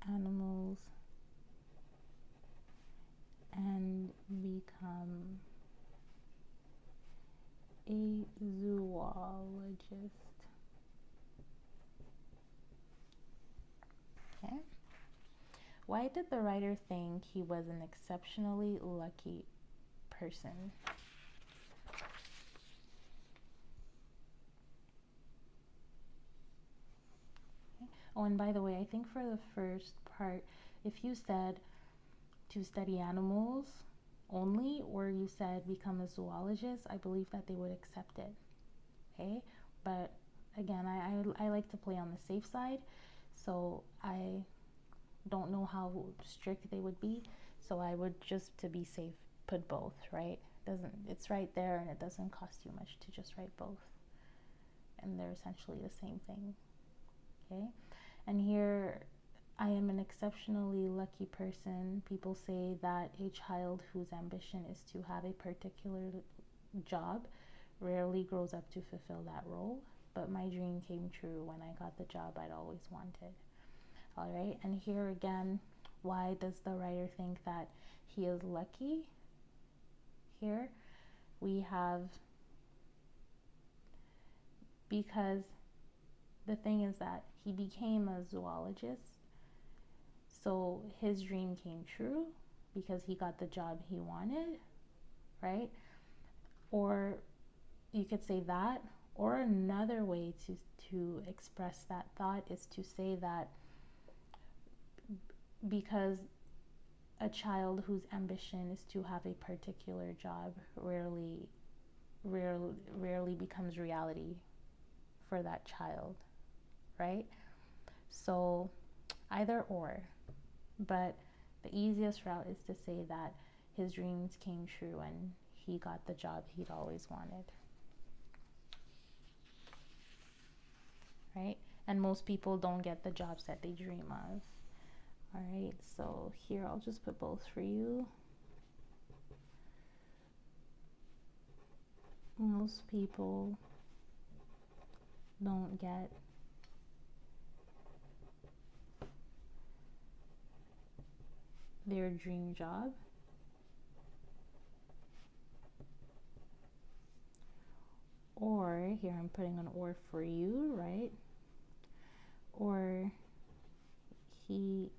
animals and become a zoologist. Okay. Why did the writer think he was an exceptionally lucky person? Okay. Oh, and by the way, I think for the first part, if you said to study animals only, or you said become a zoologist, I believe that they would accept it. Okay, but again, I like to play on the safe side, so I don't know how strict they would be, so I would, just to be safe, put both, right? It's right there, and it doesn't cost you much to just write both, and they're essentially the same thing. Okay, and here, I am an exceptionally lucky person. People say that a child whose ambition is to have a particular job rarely grows up to fulfill that role, but my dream came true when I got the job I'd always wanted. All right, and here again, why does the writer think that he is lucky? Here we have, because the thing is that he became a zoologist, so his dream came true because he got the job he wanted, right? Or you could say that, or another way to express that thought is to say that because a child whose ambition is to have a particular job rarely becomes reality for that child, right? So either or, but the easiest route is to say that his dreams came true and he got the job he'd always wanted, right? And most people don't get the jobs that they dream of. All right, so here I'll just put both for you. Most people don't get their dream job, or here I'm putting an or for you, right? Or he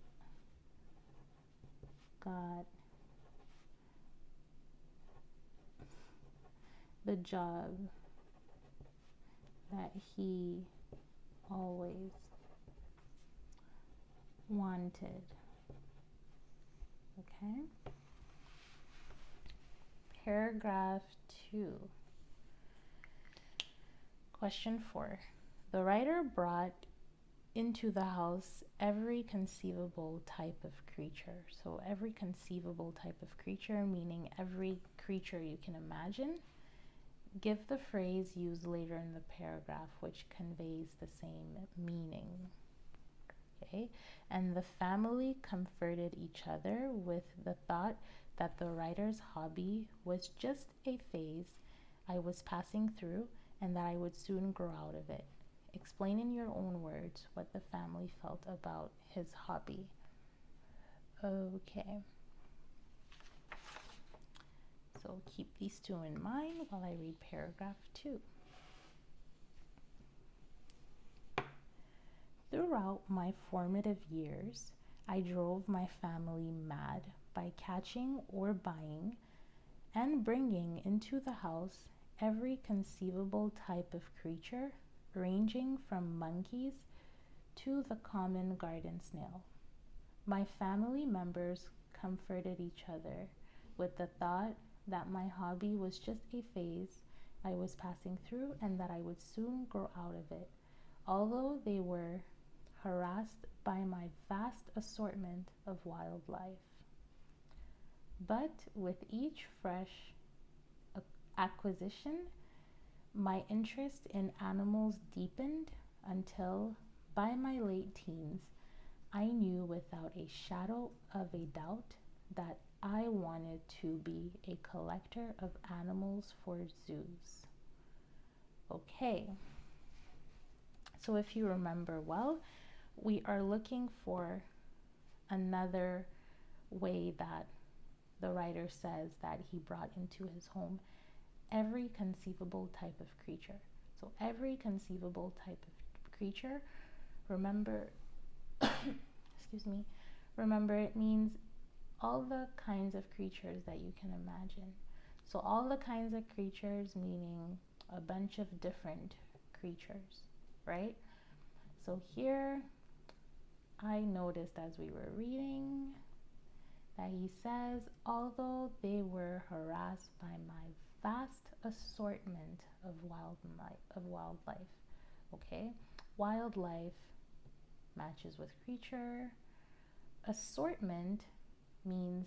got the job that he always wanted. Okay. Paragraph 2. Question 4. The writer brought into the house every conceivable type of creature. So every conceivable type of creature, meaning every creature you can imagine. Give the phrase used later in the paragraph which conveys the same meaning. Okay? And the family comforted each other with the thought that the writer's hobby was just a phase I was passing through and that I would soon grow out of it. Explain in your own words what the family felt about his hobby. Okay. So keep these two in mind while I read paragraph 2. Throughout my formative years, I drove my family mad by catching or buying and bringing into the house every conceivable type of creature, ranging from monkeys to the common garden snail. My family members comforted each other with the thought that my hobby was just a phase I was passing through and that I would soon grow out of it, although they were harassed by my vast assortment of wildlife. But with each fresh acquisition, my interest in animals deepened until, by my late teens, I knew without a shadow of a doubt that I wanted to be a collector of animals for zoos. Okay, so if you remember well, we are looking for another way that the writer says that he brought into his home every conceivable type of creature. So every conceivable type of creature, remember, excuse me, remember it means all the kinds of creatures that you can imagine. So all the kinds of creatures meaning a bunch of different creatures, right? So here I noticed as we were reading that he says, although they were harassed by my vast assortment of wildlife. Okay, wildlife matches with creature. Assortment means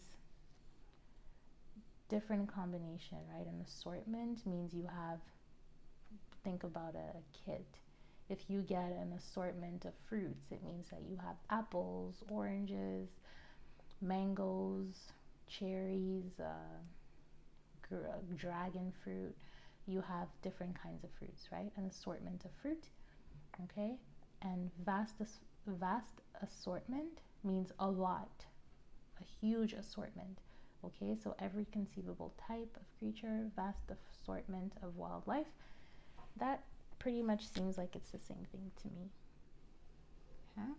different combination, right? An assortment means you have, think about a kit. If you get an assortment of fruits, it means that you have apples, oranges, mangoes, cherries, dragon fruit. You have different kinds of fruits, right? An assortment of fruit, okay? And vast assortment means a lot, a huge assortment, okay? So every conceivable type of creature, vast assortment of wildlife, that pretty much seems like it's the same thing to me. Okay?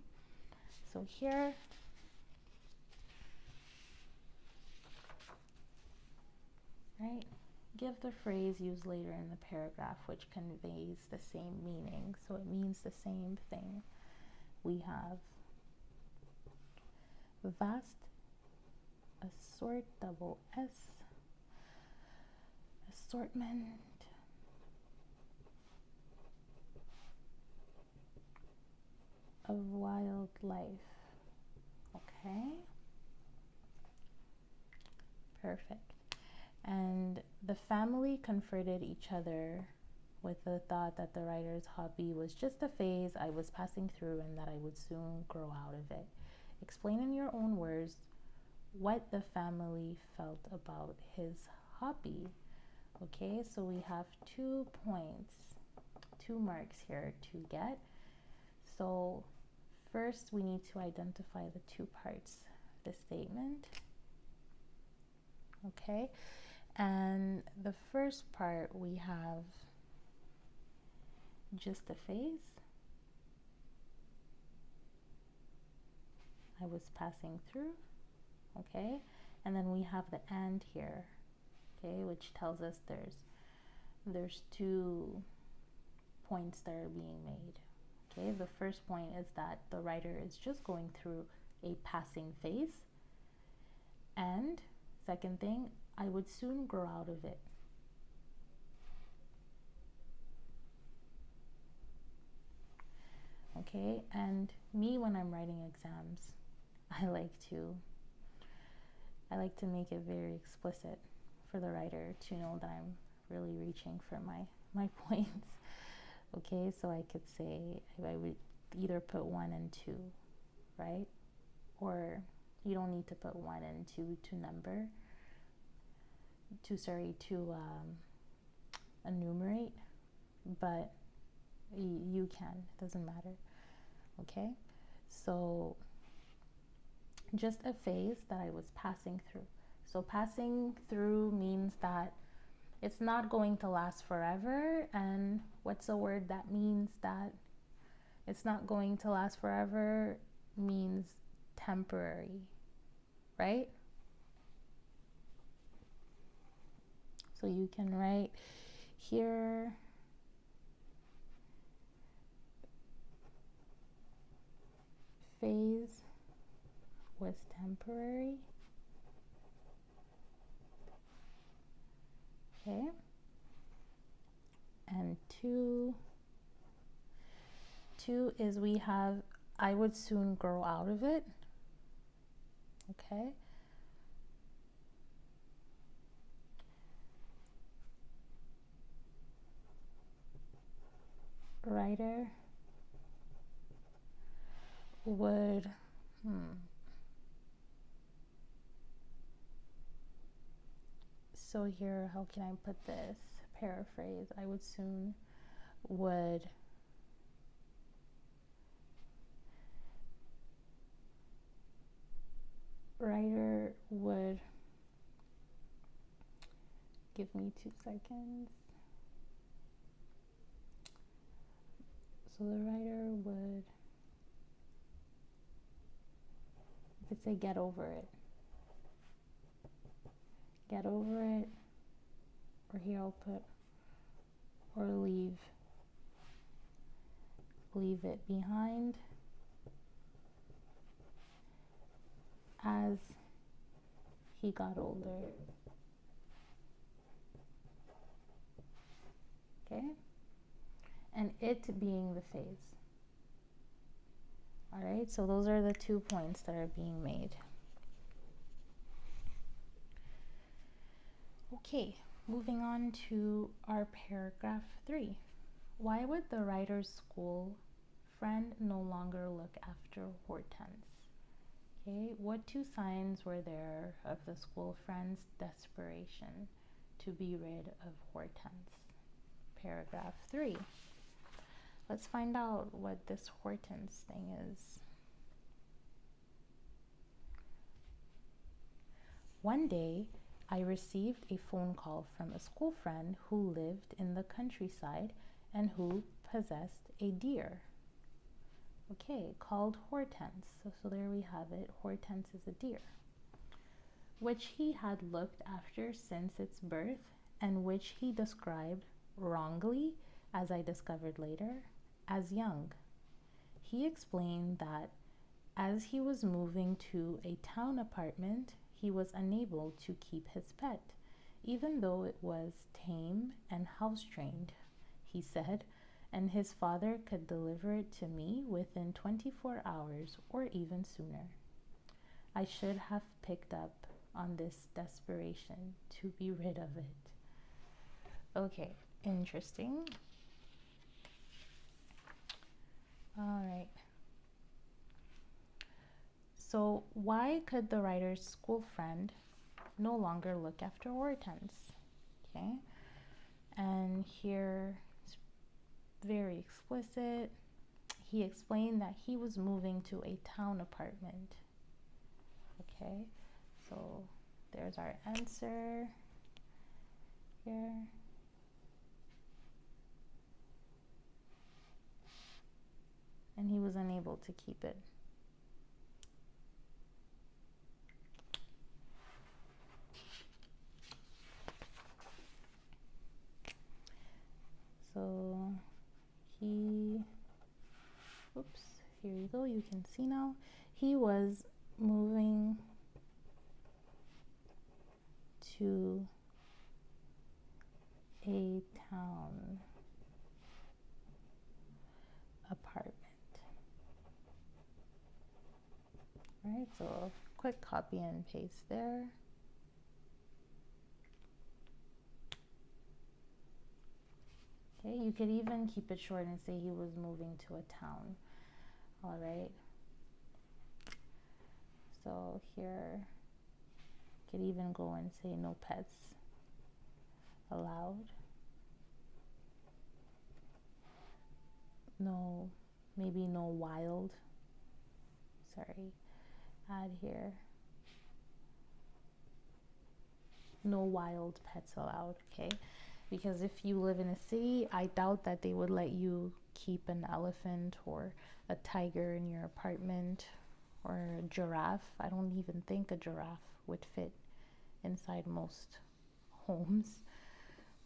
So here, right? Give the phrase used later in the paragraph which conveys the same meaning. So it means the same thing. We have vast double S, assortment, of wildlife. Okay? Perfect. And the family comforted each other with the thought that the writer's hobby was just a phase I was passing through and that I would soon grow out of it. Explain in your own words what the family felt about his hobby. Okay, so we have 2 points 2 marks here to get. So first we need to identify the 2 parts of the statement. Okay, and the first part we have just a phase. I was passing through, okay, and then we have the and here, okay, which tells us there's 2 points that are being made. Okay, the first point is that the writer is just going through a passing phase, and second thing, I would soon grow out of it. Okay, and me, when I'm writing exams, I like to make it very explicit for the writer to know that I'm really reaching for my points. Okay, so I could say, I would either put 1 and 2, right? Or you don't need to put 1 and 2 to enumerate, but you can, it doesn't matter. Okay, so just a phase that I was passing through. So passing through means that it's not going to last forever. And what's a word that means that it's not going to last forever? Means temporary, right? So you can write here, phase was temporary. Okay, and 2 is we have I would soon grow out of it. Okay, writer would so here, how can I put this? Paraphrase, I would soon would writer would give me 2 seconds. So the writer would, you could say get over it. Get over it, or here I'll put, or leave it behind as he got older. Okay, and it being the phase. All right, so those are the 2 points that are being made. Okay, moving on to our paragraph 3. Why would the writer's school friend no longer look after Hortense? Okay, what 2 signs were there of the school friend's desperation to be rid of Hortense? Paragraph 3. Let's find out what this Hortense thing is. One day, I received a phone call from a school friend who lived in the countryside and who possessed a deer. Okay, called Hortense. So there we have it. Hortense is a deer, which he had looked after since its birth, and which he described wrongly, as I discovered later, as young. He explained that as he was moving to a town apartment, he was unable to keep his pet, even though it was tame and house-trained, he said, and his father could deliver it to me within 24 hours or even sooner. I should have picked up on this desperation to be rid of it. Okay, interesting. All right. So why could the writer's school friend no longer look after Hortense? Okay, and here very explicit. He explained that he was moving to a town apartment. Okay, so there's our answer here. And he was unable to keep it. So he, oops, here you go, you can see now. He was moving to a town apartment. Right, so quick copy and paste there. Okay, you could even keep it short and say he was moving to a town. All right. So here, you could even go and say no pets allowed. No, maybe no wild. Sorry, add here. No wild pets allowed, okay? Because if you live in a city, I doubt that they would let you keep an elephant or a tiger in your apartment, or a giraffe. I don't even think a giraffe would fit inside most homes.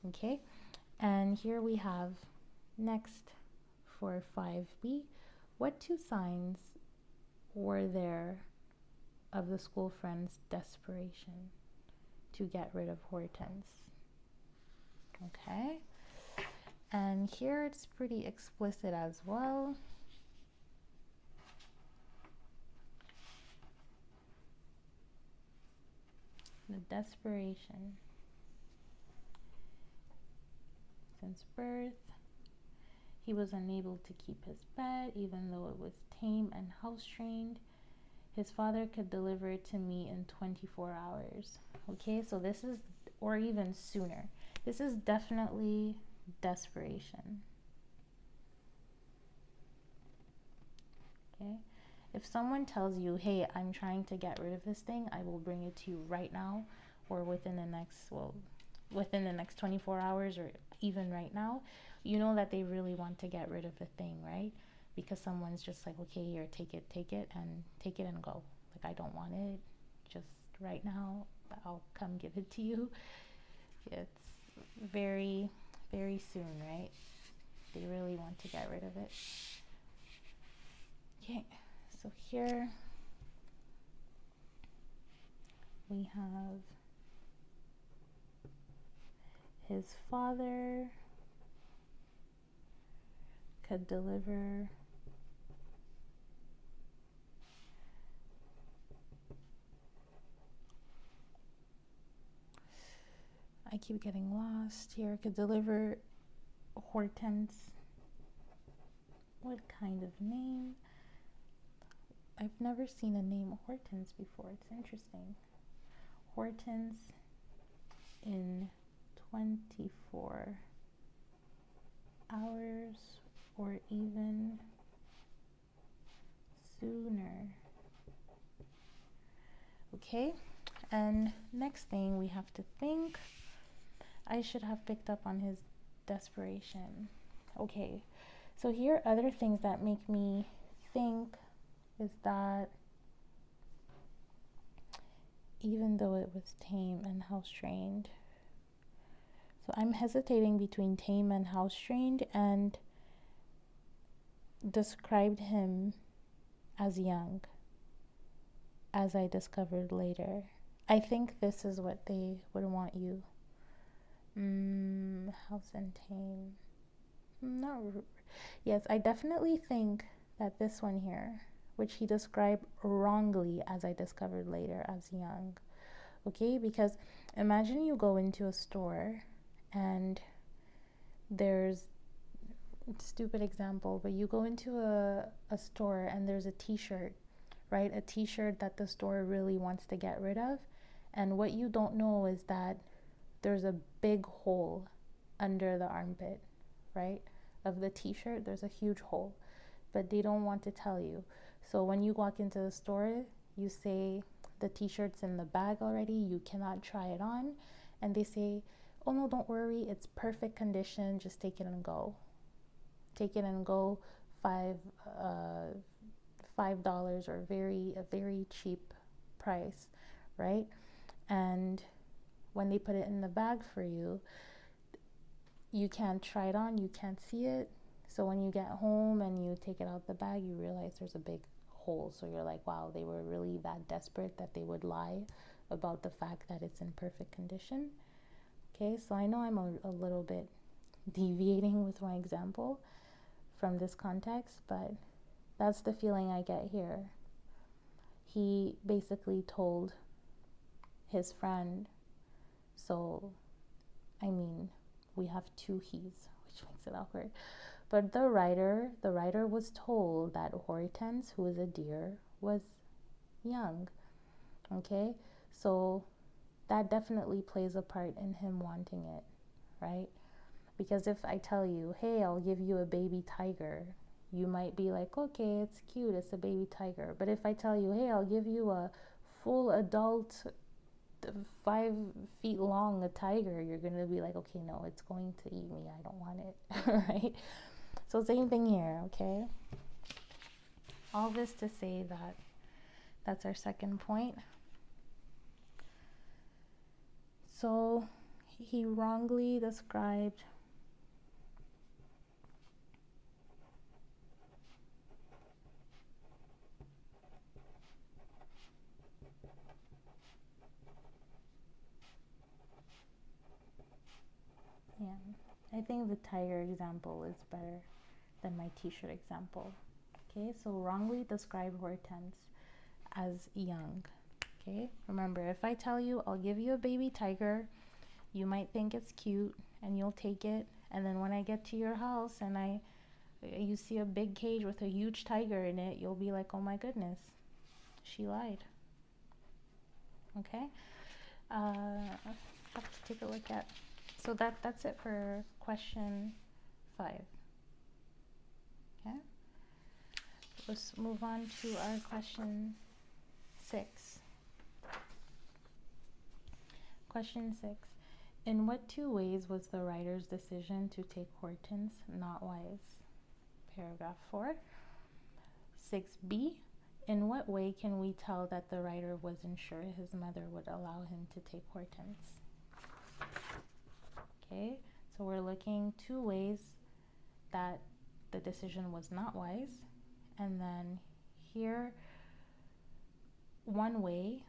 Okay, and here we have next for 5B. What two signs were there of the school friend's desperation to get rid of Hortense? Okay, and here it's pretty explicit as well. The desperation. Since birth, he was unable to keep his pet, even though it was tame and house trained. His father could deliver it to me in 24 hours. Okay, so this is, or even sooner. This is definitely desperation. Okay, if someone tells you, hey, I'm trying to get rid of this thing, I will bring it to you right now, or within the next 24 hours, or even right now, you know that they really want to get rid of the thing, right? Because someone's just like, okay, here, take it and go. Like, I don't want it, just right now, I'll come give it to you. It's very, very soon, right? They really want to get rid of it. Okay, so here we have his father could deliver I keep getting lost here. Could deliver Hortense. What kind of name? I've never seen a name Hortense before. It's interesting. Hortense in 24 hours or even sooner. Okay, and next thing we have to think, I should have picked up on his desperation. Okay, so here are other things that make me think is that even though it was tame and house trained, so I'm hesitating between tame and house trained, and described him as young, as I discovered later. I think this is what they would want you. House and tame. Yes, I definitely think that this one here, which he described wrongly, as I discovered later, as young. Okay, because imagine you go into a store and there's, stupid example, but you go into a store and there's a t-shirt, right? A t-shirt that the store really wants to get rid of. And what you don't know is that there's a big hole under the armpit, right? of the t-shirt, there's a huge hole, but they don't want to tell you. So when you walk into the store, you say the t-shirt's in the bag already, you cannot try it on, and they say, oh no, don't worry, it's perfect condition, just take it and go. Take it and go. $5 or a very cheap price, right? And when they put it in the bag for you, you can't try it on, you can't see it. So when you get home and you take it out the bag, you realize there's a big hole. So you're like, wow, they were really that desperate that they would lie about the fact that it's in perfect condition. Okay, so I know I'm a little bit deviating with my example from this context, but that's the feeling I get here. He basically told his friend, so I mean, we have two he's, which makes it awkward. But the writer was told that Hortense, who is a deer, was young. Okay, so that definitely plays a part in him wanting it, right? Because if I tell you, hey, I'll give you a baby tiger, you might be like, okay, it's cute, it's a baby tiger. But if I tell you, hey, I'll give you a full adult 5 feet long a tiger, you're gonna be like, okay, no, it's going to eat me, I don't want it. Right? So same thing here. Okay, all this to say that that's our second point. So he wrongly described I think the tiger example is better than my t-shirt example. Okay, so wrongly describe Hortense as young. Okay, remember, if I tell you I'll give you a baby tiger, you might think it's cute and you'll take it, and then when I get to your house and you see a big cage with a huge tiger in it, you'll be like, oh my goodness, she lied. Okay, have to take a look at. So that's it for question 5. Okay, let's move on to our question 6. Question 6. In what 2 ways was the writer's decision to take Hortense not wise? Paragraph 4. 6b. In what way can we tell that the writer wasn't sure his mother would allow him to take Hortense? Okay, so we're looking 2 ways that the decision was not wise, and then here 1 way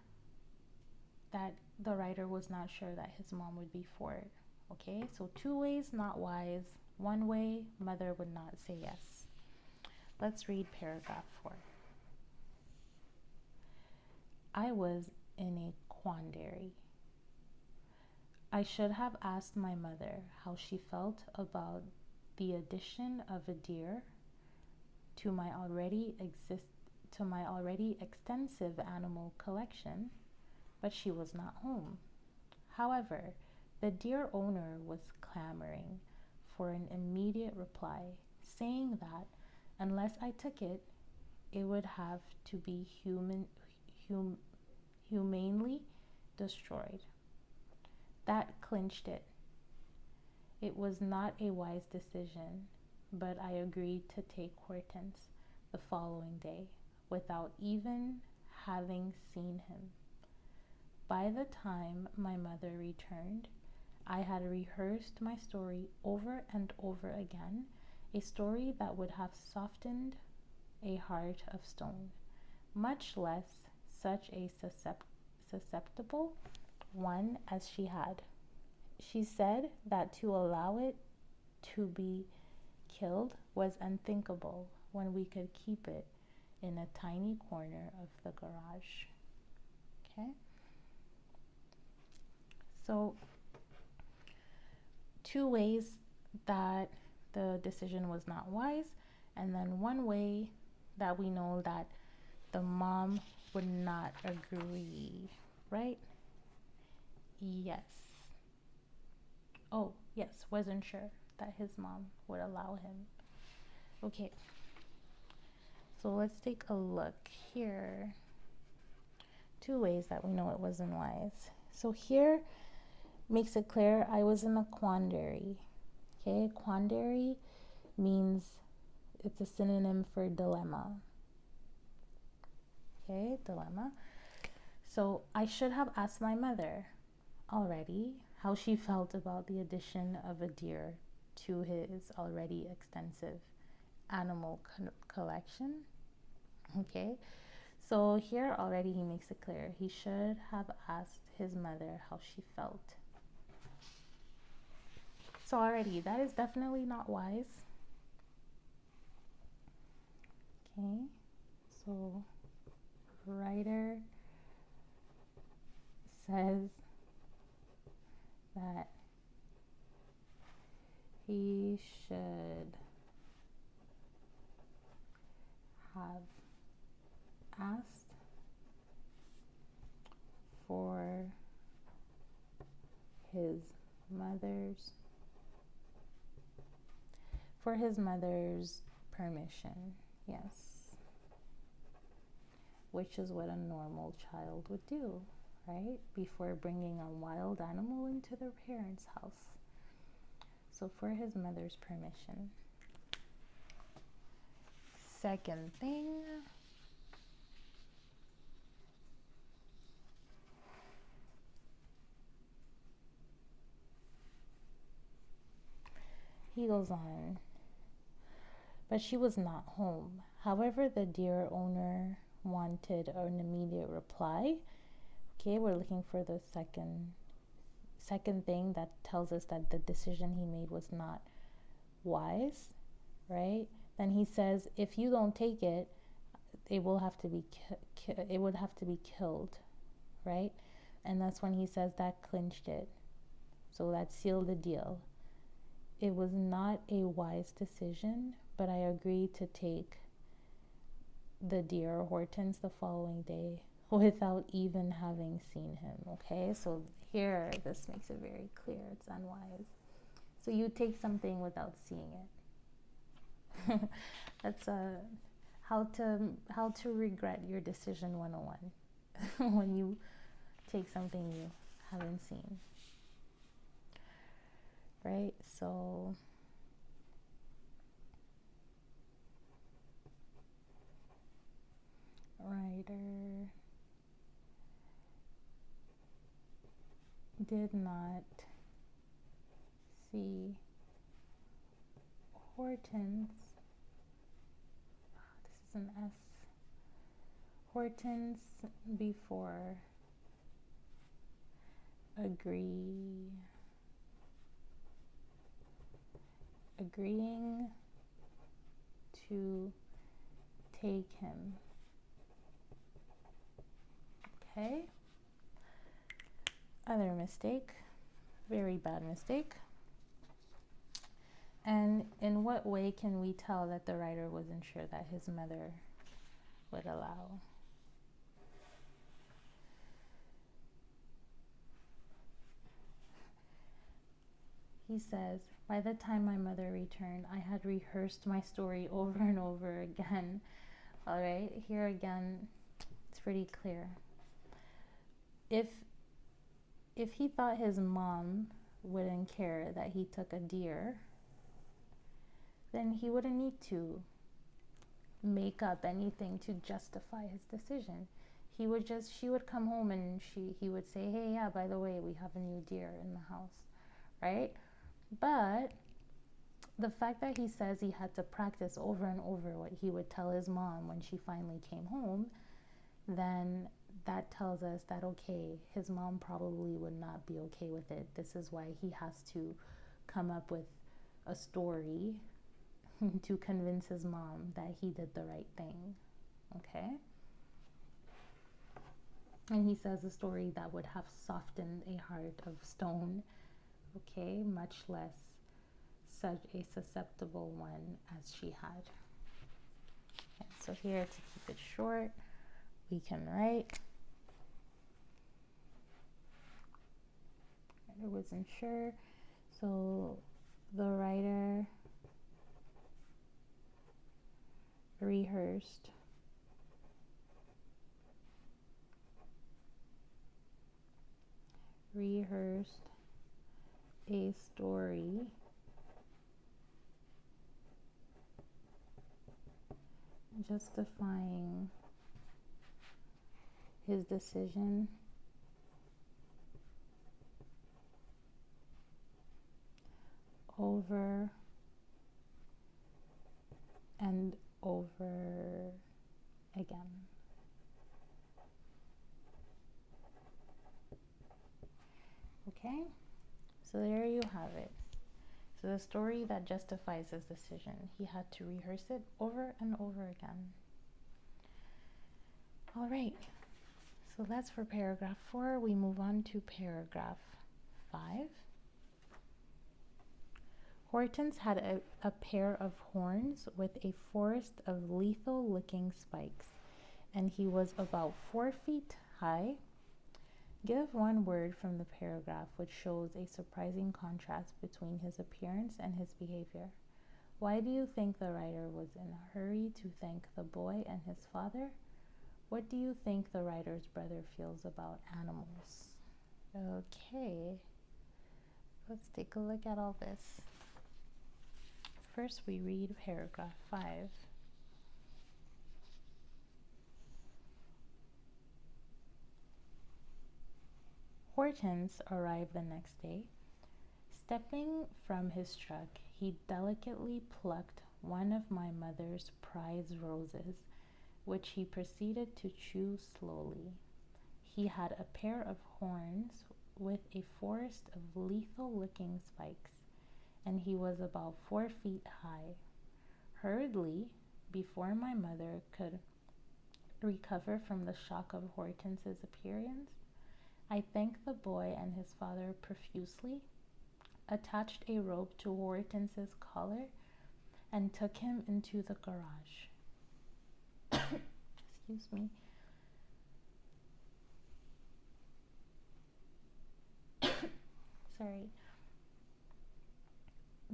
that the writer was not sure that his mom would be for it. Okay, so 2 ways not wise, 1 way mother would not say yes. Let's read paragraph 4. I was in a quandary. I should have asked my mother how she felt about the addition of a deer to my already extensive animal collection, but she was not home. However, the deer owner was clamoring for an immediate reply, saying that unless I took it, it would have to be humanely destroyed. That clinched it. It was not a wise decision, but I agreed to take Hortense the following day without even having seen him. By the time my mother returned, I had rehearsed my story over and over again, a story that would have softened a heart of stone, much less such a susceptible one as she had. She said that to allow it to be killed was unthinkable when we could keep it in a tiny corner of the garage. Okay? So, 2 ways that the decision was not wise, and then 1 way that we know that the mom would not agree, right? Yes. Oh, yes, wasn't sure. that his mom would allow him. Okay, so let's take a look here. Two ways that we know it wasn't wise. So here makes it clear I was in a quandary. Okay, quandary means it's a synonym for dilemma. Okay, dilemma. So I should have asked my mother already how she felt about the addition of a deer to his already extensive animal collection. Okay, so here already he makes it clear he should have asked his mother how she felt. So already that is definitely not wise. Okay, so writer says that he should have asked for his mother's permission. Yes, which is what a normal child would do, right? Before bringing a wild animal into their parents' house. So for his mother's permission. Second thing, he goes on, but she was not home. However, the deer owner wanted an immediate reply. Okay, we're looking for the second thing that tells us that the decision he made was not wise, right? Then he says, if you don't take it, it will have to be it would have to be killed, right? And that's when he says that clinched it. So that sealed the deal. It was not a wise decision, but I agreed to take the deer Hortense the following day without even having seen him. Okay, so here this makes it very clear it's unwise. So you take something without seeing it. That's how to regret your decision 101 when you take something you haven't seen. Right? So writer did not see Hortense. This is an S. Hortense before agreeing to take him. Okay. Other mistake, very bad mistake. And in what way can we tell that the writer wasn't sure that his mother would allow? He says, by the time my mother returned, I had rehearsed my story over and over again. All right, here again, it's pretty clear. If he thought his mom wouldn't care that he took a deer, then he wouldn't need to make up anything to justify his decision. She would come home and he would say, hey, yeah, by the way, we have a new deer in the house, right? But the fact that he says he had to practice over and over what he would tell his mom when she finally came home, then that tells us that, okay, his mom probably would not be okay with it. This is why he has to come up with a story to convince his mom that he did the right thing, okay? And he says a story that would have softened a heart of stone, okay, much less such a susceptible one as she had. Okay, so here, to keep it short, we can write, I wasn't sure, so The writer rehearsed a story justifying his decision over and over again. Okay, so there you have it. So the story that justifies his decision. He had to rehearse it over and over again. All right, so that's for paragraph 4. We move on to paragraph 5. Hortense had a pair of horns with a forest of lethal-looking spikes, and he was about 4 feet high. Give one word from the paragraph which shows a surprising contrast between his appearance and his behavior. Why do you think the writer was in a hurry to thank the boy and his father? What do you think the writer's brother feels about animals? Okay, let's take a look at all this. First, we read paragraph 5. Hortense arrived the next day. Stepping from his truck, he delicately plucked one of my mother's prize roses, which he proceeded to chew slowly. He had a pair of horns with a forest of lethal-looking spikes, and he was about 4 feet high. Hurriedly, before my mother could recover from the shock of Hortense's appearance, I thanked the boy and his father profusely, attached a rope to Hortense's collar, and took him into the garage. Excuse me. Sorry.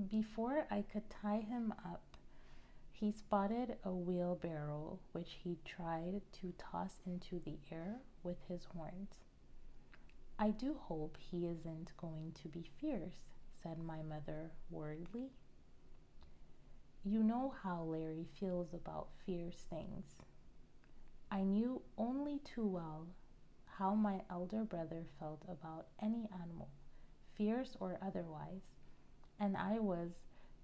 Before I could tie him up, he spotted a wheelbarrow which he tried to toss into the air with his horns. I do hope he isn't going to be fierce, said my mother worriedly. You know how Larry feels about fierce things. I knew only too well how my elder brother felt about any animal, fierce or otherwise, and I was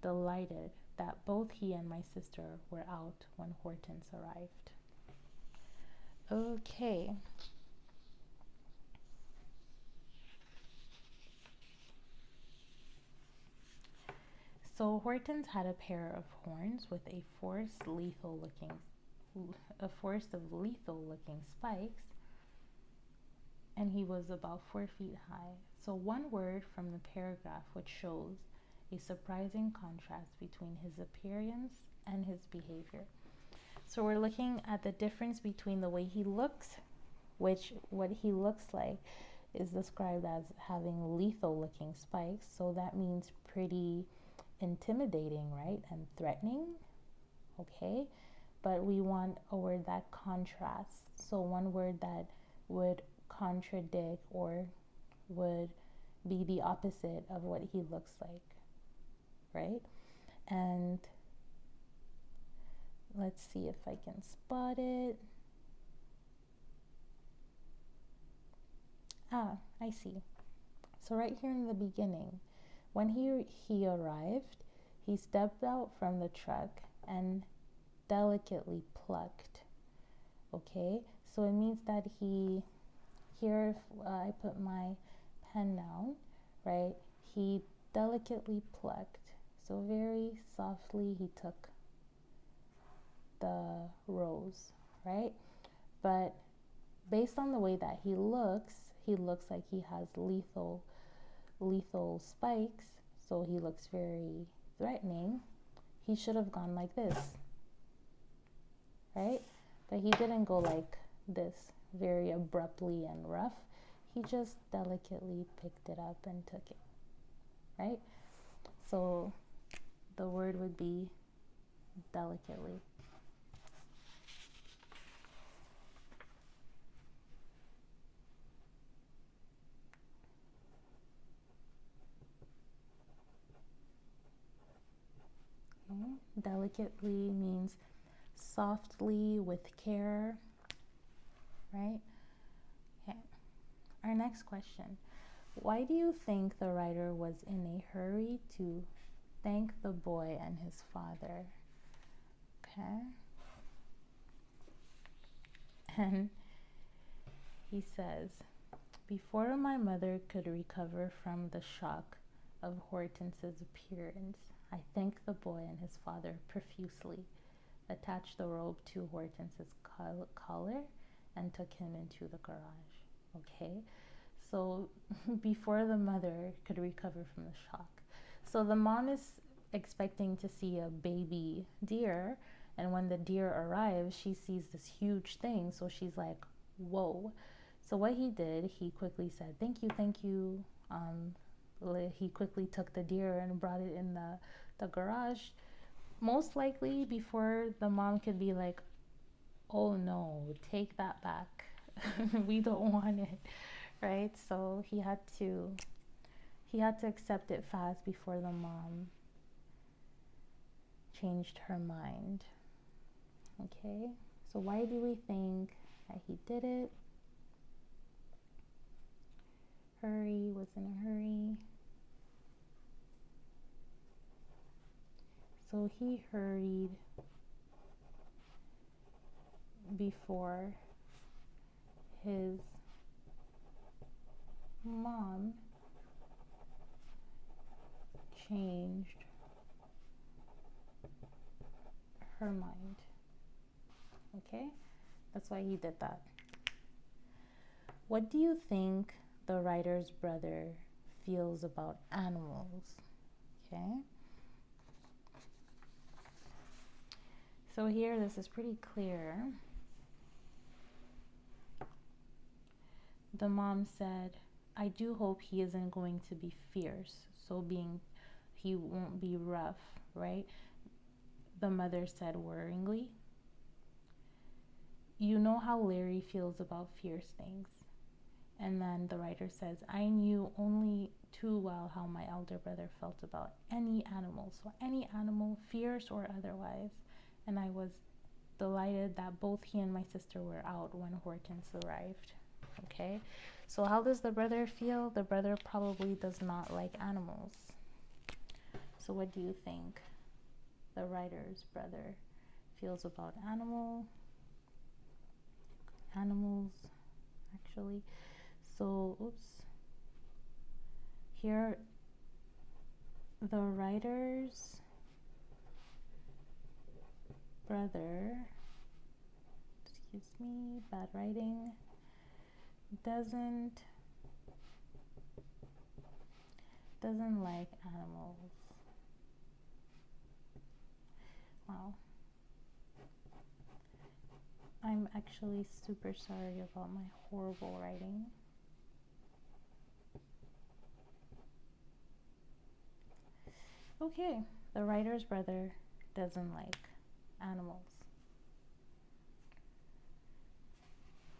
delighted that both he and my sister were out when Hortense arrived. Okay. So Hortense had a pair of horns with a forest of lethal-looking spikes, and he was about 4 feet high. So one word from the paragraph which shows a surprising contrast between his appearance and his behavior. So we're looking at the difference between the way he looks, which what he looks like is described as having lethal-looking spikes. So that means pretty intimidating, right? And threatening, okay? But we want a word that contrasts. So one word that would contradict or would be the opposite of what he looks like, right? And let's see if I can spot it. I see. So right here in the beginning, when he arrived, he stepped out from the truck and delicately plucked. Okay, so it means that here I put my pen down, right? He delicately plucked. So very softly he took the rose, right? But based on the way that he looks like he has lethal spikes, so he looks very threatening. He should have gone like this, right? But he didn't go like this, very abruptly and rough. He just delicately picked it up and took it, right? So the word would be delicately. Okay. Delicately means softly, with care, right? Okay. Our next question. Why do you think the writer was in a hurry to thank the boy and his father? Okay. And he says, before my mother could recover from the shock of Hortense's appearance, I thanked the boy and his father profusely, attached the robe to Hortense's collar, and took him into the garage. Okay, so before the mother could recover from the shock. So the mom is expecting to see a baby deer, and when the deer arrives, she sees this huge thing. So she's like, whoa. So what he did, he quickly said, thank you, thank you. He quickly took the deer and brought it in the garage. Most likely before the mom could be like, oh no, take that back. We don't want it, right? So he had to accept it fast before the mom changed her mind. Okay, so why do we think that he did it? Hurry, was in a hurry. So he hurried before his mom changed her mind. Okay, that's why he did that. What do you think the writer's brother feels about animals? Okay, so here this is pretty clear. The mom said, I do hope he isn't going to be fierce, so he won't be rough, right? The mother said worryingly, you know how Larry feels about fierce things. And then the writer says, I knew only too well how my elder brother felt about any animal. So any animal, fierce or otherwise. And I was delighted that both he and my sister were out when Hortense arrived. Okay, so how does the brother feel? The brother probably does not like animals. So what do you think the writer's brother feels about animals, actually? So, here the writer's brother, excuse me, bad writing, doesn't like animals. Wow. I'm actually super sorry about my horrible writing. Okay, the writer's brother doesn't like animals.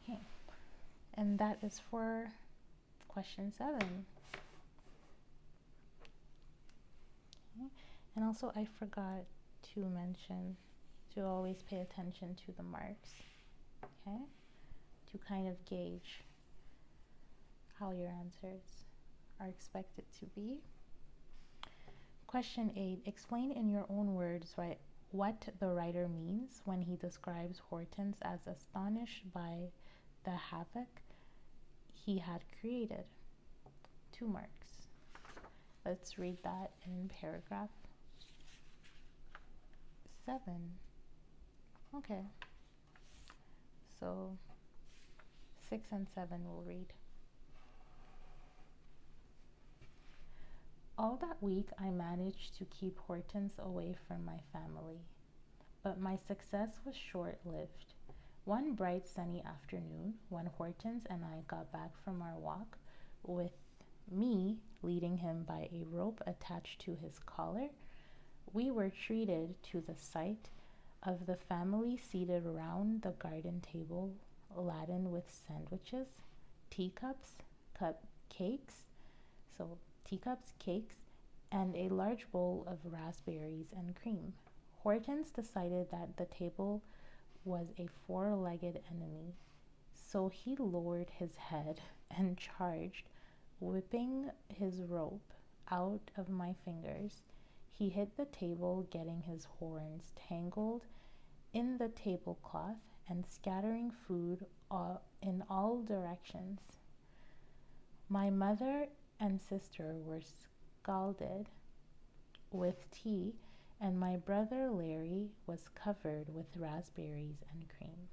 Okay, and that is for question 7. Okay. And also I forgot to mention to always pay attention to the marks, okay, to kind of gauge how your answers are expected to be. Question 8, explain in your own words what the writer means when he describes Hortense as astonished by the havoc he had created. 2 marks. Let's read that in paragraph 7. Okay. So 6 and 7 we'll read. All that week I managed to keep Hortense away from my family, but my success was short-lived. One bright sunny afternoon, when Hortense and I got back from our walk, with me leading him by a rope attached to his collar. We were treated to the sight of the family seated around the garden table, laden with sandwiches, teacups, cakes, so teacups, cakes, and a large bowl of raspberries and cream. Hortense decided that the table was a four-legged enemy, so he lowered his head and charged, whipping his rope out of my fingers. He hit the table, getting his horns tangled in the tablecloth and scattering food in all directions. My mother and sister were scalded with tea, and my brother Larry was covered with raspberries and cream.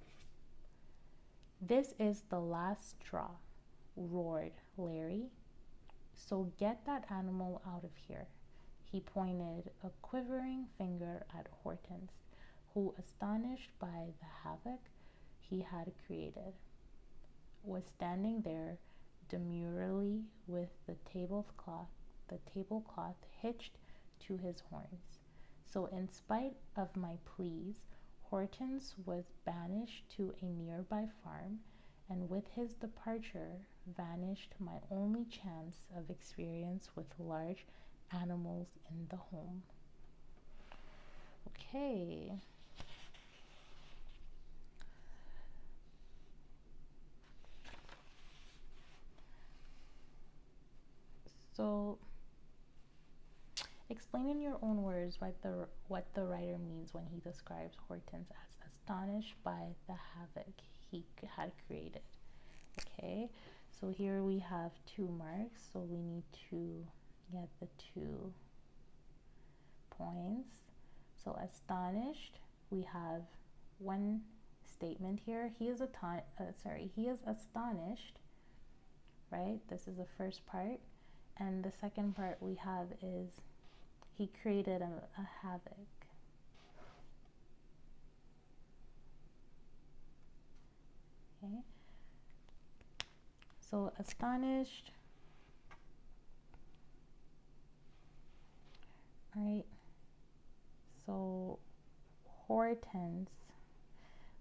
"This is the last straw," roared Larry. "So get that animal out of here." He pointed a quivering finger at Hortense, who, astonished by the havoc he had created, was standing there demurely with the tablecloth hitched to his horns. So in spite of my pleas, Hortense was banished to a nearby farm, and with his departure vanished my only chance of experience with large animals in the home. Okay. So explain in your own words what the writer means when he describes Hortense as astonished by the havoc he had created. Okay, so here we have 2 marks, so we need to get the 2 points. So astonished, we have one statement here. He is astonished, right? This is the first part. And the second part we have is he created a havoc. Okay. So astonished. Right. So Hortense.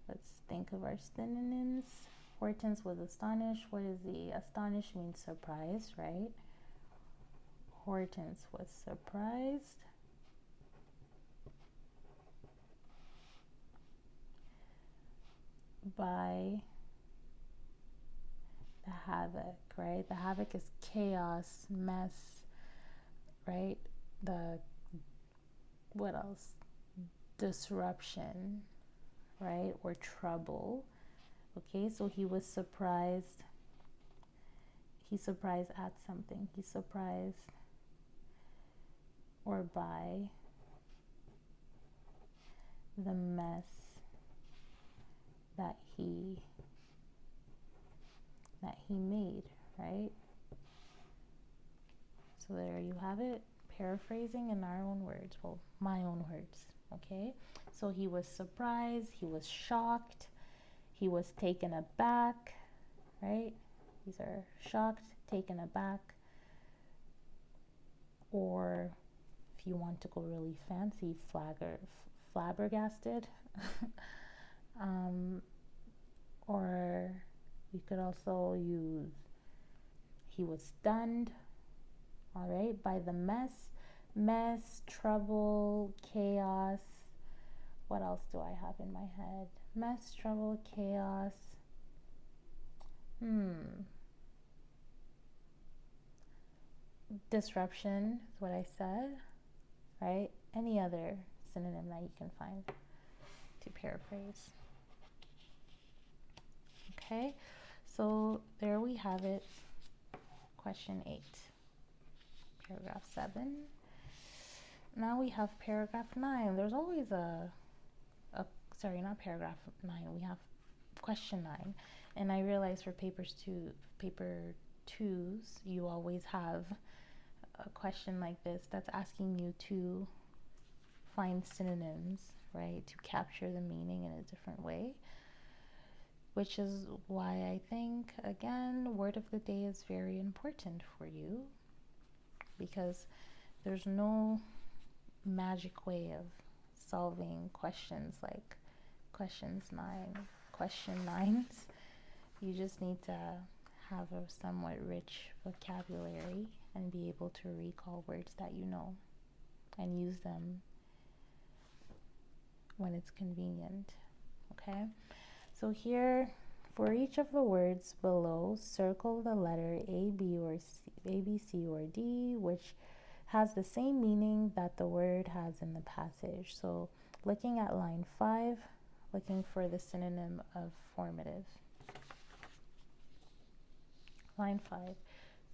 Let's think of our synonyms. Hortense was astonished. What is the astonished means surprised, right? Hortense was surprised by the havoc, right? The havoc is chaos, mess, right? What else? Disruption, right? Or trouble. Okay, so he was surprised. He's surprised at something. He's surprised or by the mess that he made, right? So there you have it, paraphrasing in our own words, well, my own words. Okay, so he was surprised, he was shocked, he was taken aback, right? These are shocked, taken aback, or if you want to go really fancy, flabbergasted. Or you could also use he was stunned, all right, by the mess, trouble, chaos. What else do I have in my head? Mess, trouble, chaos. Disruption is what I said, right? Any other synonym that you can find to paraphrase. Okay, so there we have it. Question 8, paragraph 7. Now we have paragraph 9. There's always not paragraph 9. We have question 9. And I realize for paper 2s, you always have a question like this that's asking you to find synonyms, right? To capture the meaning in a different way. Which is why I think, again, word of the day is very important for you. because there's no magic way of solving questions like question nines. You just need to have a somewhat rich vocabulary and be able to recall words that you know and use them when it's convenient. Okay, so here for each of the words below, circle the letter A, B, or C, A, B, C, or D, which has the same meaning that the word has in the passage. So looking at line 5, looking for the synonym of formative. Line 5,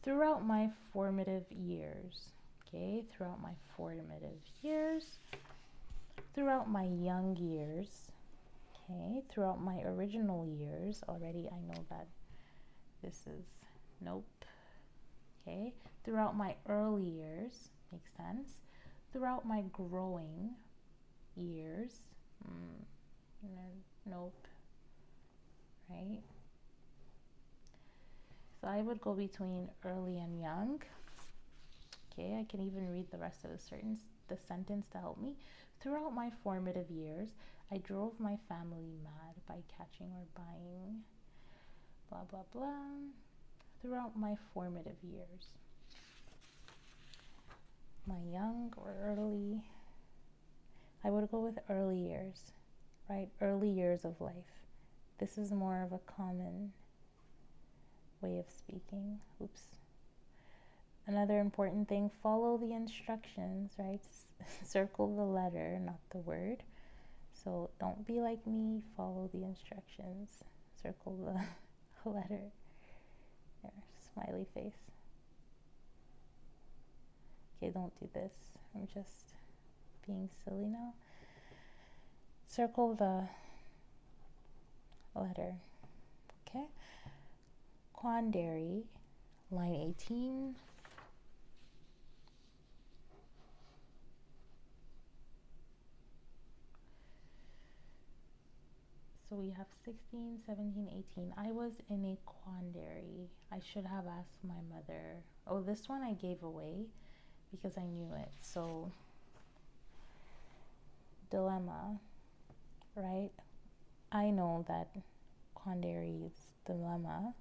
throughout my formative years. Okay, throughout my formative years. Throughout my young years. Okay, throughout my original years. Already I know that this is nope. Okay, throughout my early years. Makes sense. Throughout my growing years. Nope. Right? So I would go between early and young. Okay, I can even read the rest of the sentence to help me. Throughout my formative years, I drove my family mad by catching or buying blah blah blah. Throughout my formative years. My young or early, I would go with early years, right? Early years of life. This is more of a common way of speaking. Oops. Another important thing, follow the instructions, right? Circle the letter, not the word. So don't be like me, follow the instructions. Circle the letter. There, smiley face. Okay, don't do this. I'm just being silly now. Circle the letter. Okay. Quandary, line 18. So we have 16, 17, 18. I was in a quandary. I should have asked my mother. Oh, this one I gave away because I knew it. So, dilemma, right? I know that quandary is dilemma.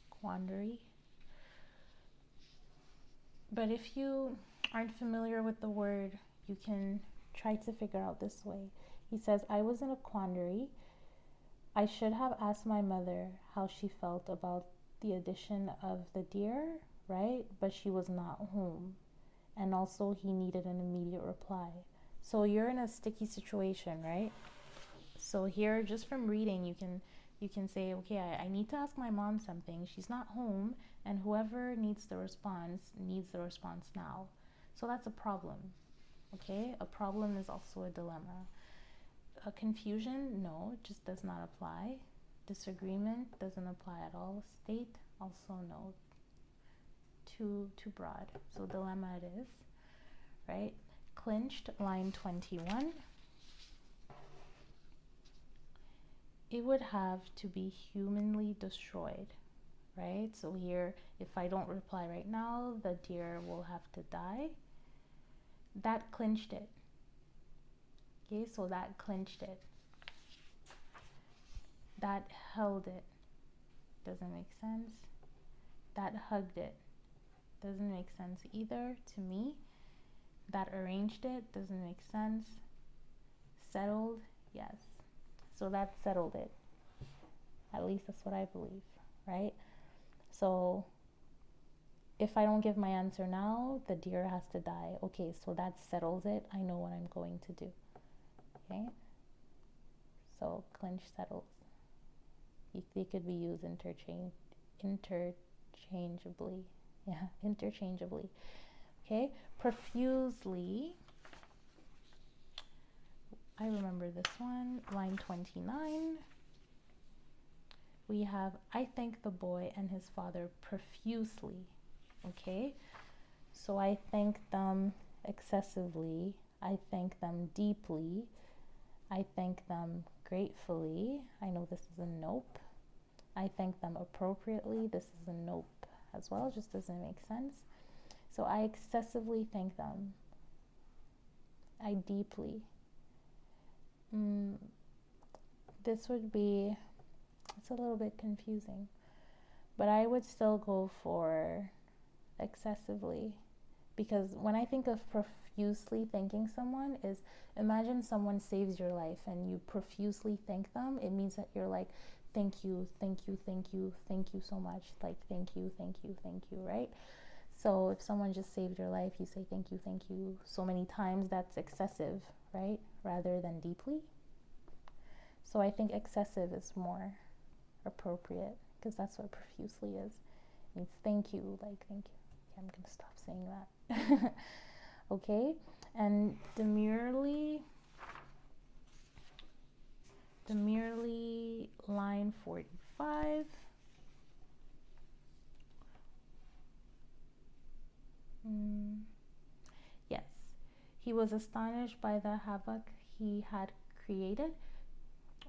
Quandary. But if you aren't familiar with the word, you can try to figure out this way. He says, I was in a quandary. I should have asked my mother how she felt about the addition of the deer, right? But she was not home. And also he needed an immediate reply. So you're in a sticky situation, right? So here, just from reading, you can say, okay, I need to ask my mom something. She's not home, and whoever needs the response now. So that's a problem. Okay? A problem is also a dilemma. A confusion, no, it just does not apply. Disagreement doesn't apply at all. State, also no. Too broad. So dilemma it is, right? Clinched, line 21. It would have to be humanly destroyed, right? So here, if I don't reply right now, the deer will have to die. That clinched it. Okay, so that clinched it. That held it. Doesn't make sense. That hugged it. Doesn't make sense either to me. That arranged it. Doesn't make sense. Settled, yes. So that settled it. At least that's what I believe, right? So if I don't give my answer now, the deer has to die. Okay, so that settles it. I know what I'm going to do. Okay? So clinch, settles. They could be used interchangeably. Yeah, interchangeably. Okay? Profusely. I remember this one. Line 29. We have, I thank the boy and his father profusely. Okay? So I thank them excessively. I thank them deeply. I thank them gratefully. I know this is a nope. I thank them appropriately. This is a nope as well, just doesn't make sense. So I excessively thank them. I deeply. This would be, it's a little bit confusing, but I would still go for excessively, because when I think of profusely thanking someone is, imagine someone saves your life and you profusely thank them. It means that you're like, thank you, thank you, thank you, thank you so much, like thank you, thank you, thank you, right? So if someone just saved your life, you say thank you so many times. That's excessive, right? Rather than deeply. So I think excessive is more appropriate, because that's what profusely is. It means thank you, like thank you. Okay, I'm gonna stop saying that. Okay, and demurely line 45. Yes, he was astonished by the havoc he had created,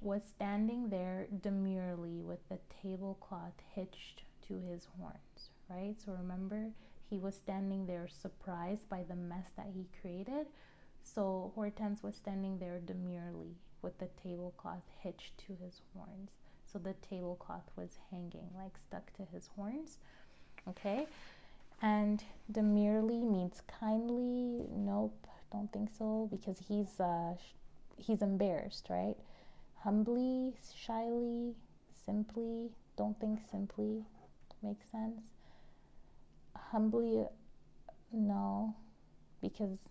was standing there demurely with the tablecloth hitched to his horns, right? So remember, he was standing there surprised by the mess that he created. So Hortense was standing there demurely with the tablecloth hitched to his horns. So the tablecloth was hanging, like stuck to his horns. Okay? And demurely means kindly. Nope, don't think so, because he's embarrassed, right? Humbly, shyly, simply. Don't think simply makes sense. Humbly, no, because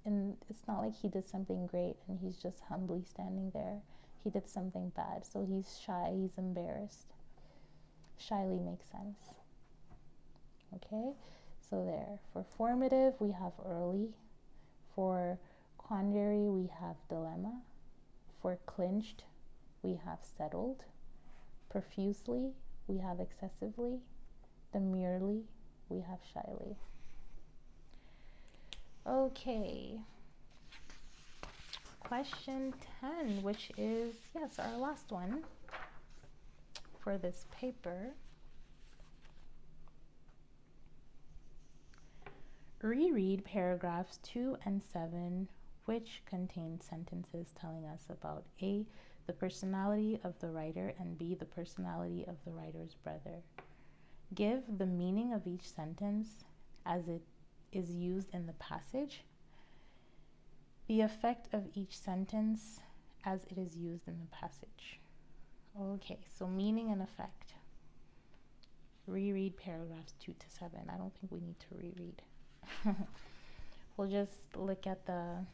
it's not like he did something great and he's just humbly standing there. He did something bad, so he's shy, he's embarrassed. Shyly makes sense. Okay, so there. For formative, we have early. For quandary, we have dilemma. For clinched, we have settled. Profusely, we have excessively. Demurely, we have shyly. Okay. Question 10, which is, yes, our last one for this paper. Reread paragraphs 2 and 7, which contain sentences telling us about A, the personality of the writer, and B, the personality of the writer's brother. Give the meaning of each sentence as it is used in the passage, the effect of each sentence as it is used in the passage. Okay, so meaning and effect. Reread paragraphs 2 to 7. I don't think we need to reread. We'll just look at the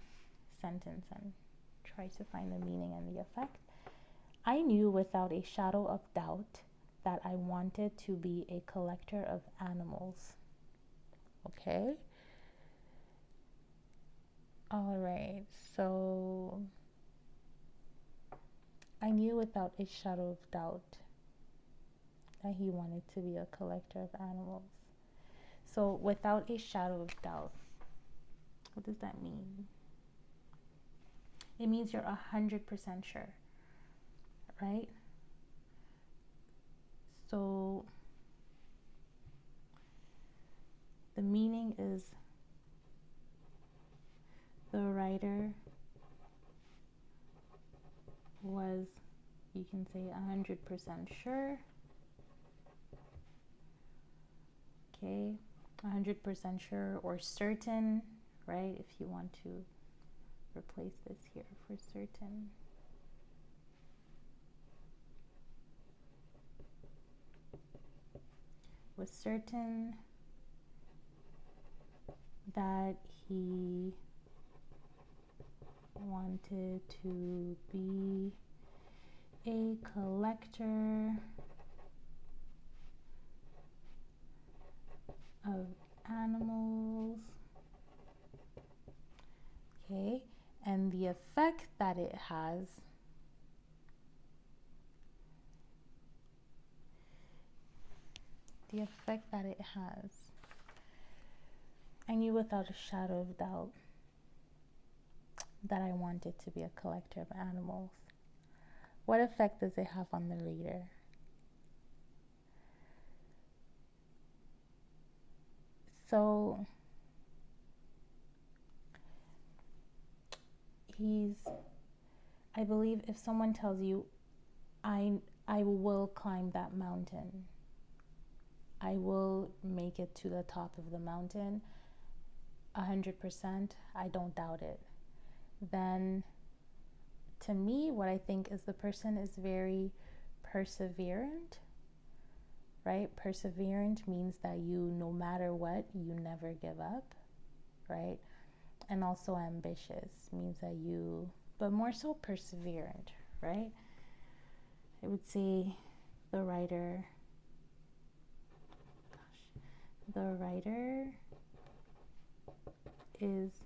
sentence and try to find the meaning and the effect. I knew without a shadow of doubt that I wanted to be a collector of animals. Okay. All right. So I knew without a shadow of doubt that he wanted to be a collector of animals. So without a shadow of doubt, what does that mean? It means you're 100% sure, right? So the meaning is the writer was, you can say 100% sure. Okay, 100% sure or certain, right? If you want to replace this here for certain. Was certain that he wanted to be a collector of animals. Okay, and the effect that it has I knew without a shadow of doubt that I wanted to be a collector of animals. What effect does it have on the reader? So I believe if someone tells you, I will climb that mountain, I will make it to the top of the mountain 100%, I don't doubt it, then to me, what I think is the person is very perseverant, right? Perseverant means that you, no matter what, you never give up, right? And also ambitious means that you, but more so perseverant, right? I would say the writer is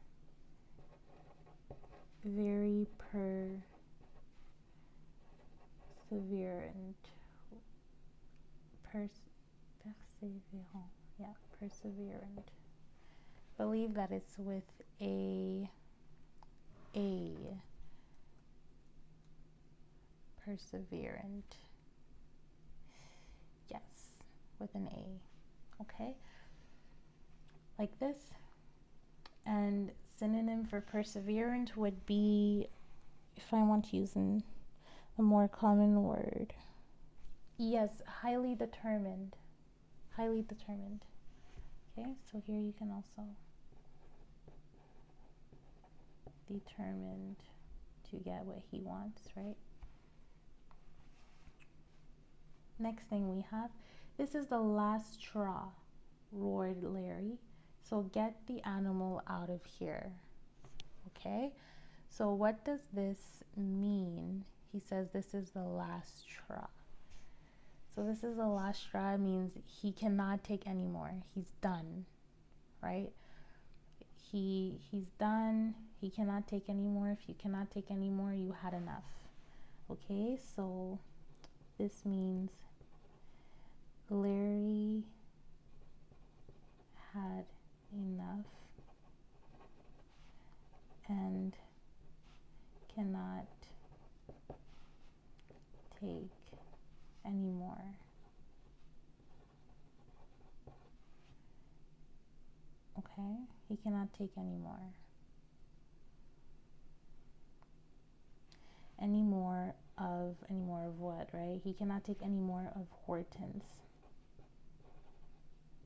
very perseverant. Perseverant. Believe that it's with a perseverant. Yes, with an A. Okay? Like this. And synonym for perseverant would be, if I want to use a more common word. Yes, highly determined. Highly determined. Okay, so here you can also determined to get what he wants, right? Next thing we have, this is the last straw, roared Larry. So get the animal out of here. Okay, so what does this mean? He says this is the last straw. So this is the last straw means he cannot take any more. He's done, right? He's done. He cannot take any more. If you cannot take any more, you had enough. Okay, so this means Larry had enough and cannot take any more. Okay, he cannot take any more. Any more of what, right? He cannot take any more of Hortense.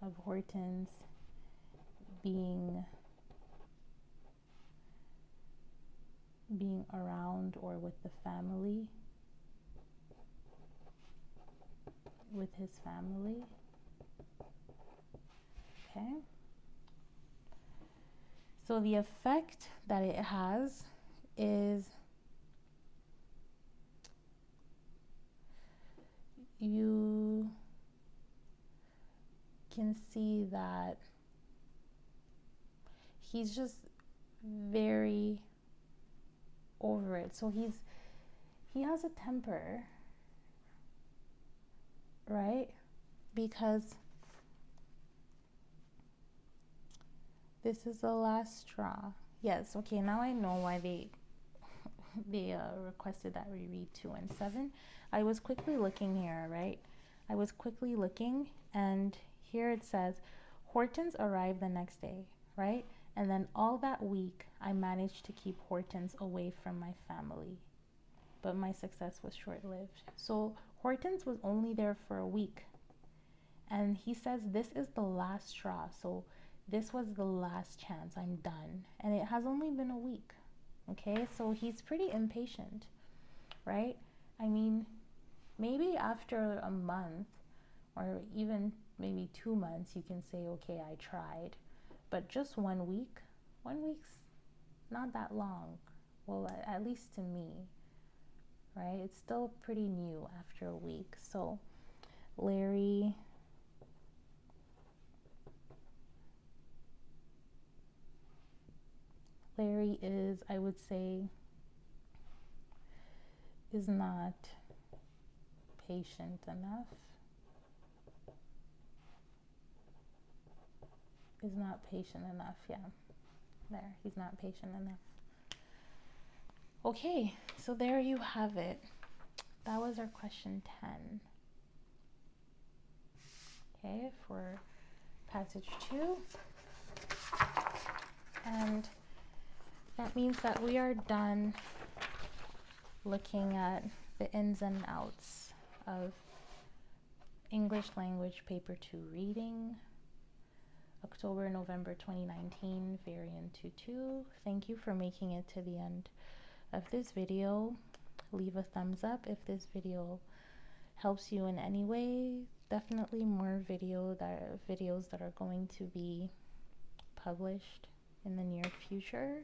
Of Hortense being around or with the family, with his family. Okay. So the effect that it has is you can see that he's just very over it. So he has a temper, right? Because this is the last straw. Yes, okay, now I know why they requested that we read 2 and 7. I was quickly looking here, right? I was quickly looking, and here it says, Hortense arrived the next day, right? And then all that week, I managed to keep Hortense away from my family. But my success was short-lived. So Hortense was only there for a week. And he says this is the last straw. So this was the last chance. I'm done. And it has only been a week. Okay, so he's pretty impatient, right? I mean, maybe after a month or even maybe 2 months, you can say, okay, I tried. But just 1 week, 1 week's not that long. Well, at least to me, right? It's still pretty new after a week. So Larry is, I would say, is not patient enough. Is not patient enough, yeah. There, he's not patient enough. Okay, so there you have it. That was our question 10. Okay, for passage 2. And that means that we are done looking at the ins and outs of English Language Paper 2 Reading, October, November 2019, Variant 2-2. Thank you for making it to the end of this video. Leave a thumbs up if this video helps you in any way. Definitely more videos that are going to be published in the near future.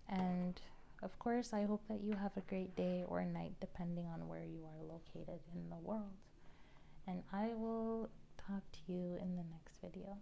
And of course, I hope that you have a great day or night depending on where you are located in the world. And I will talk to you in the next video.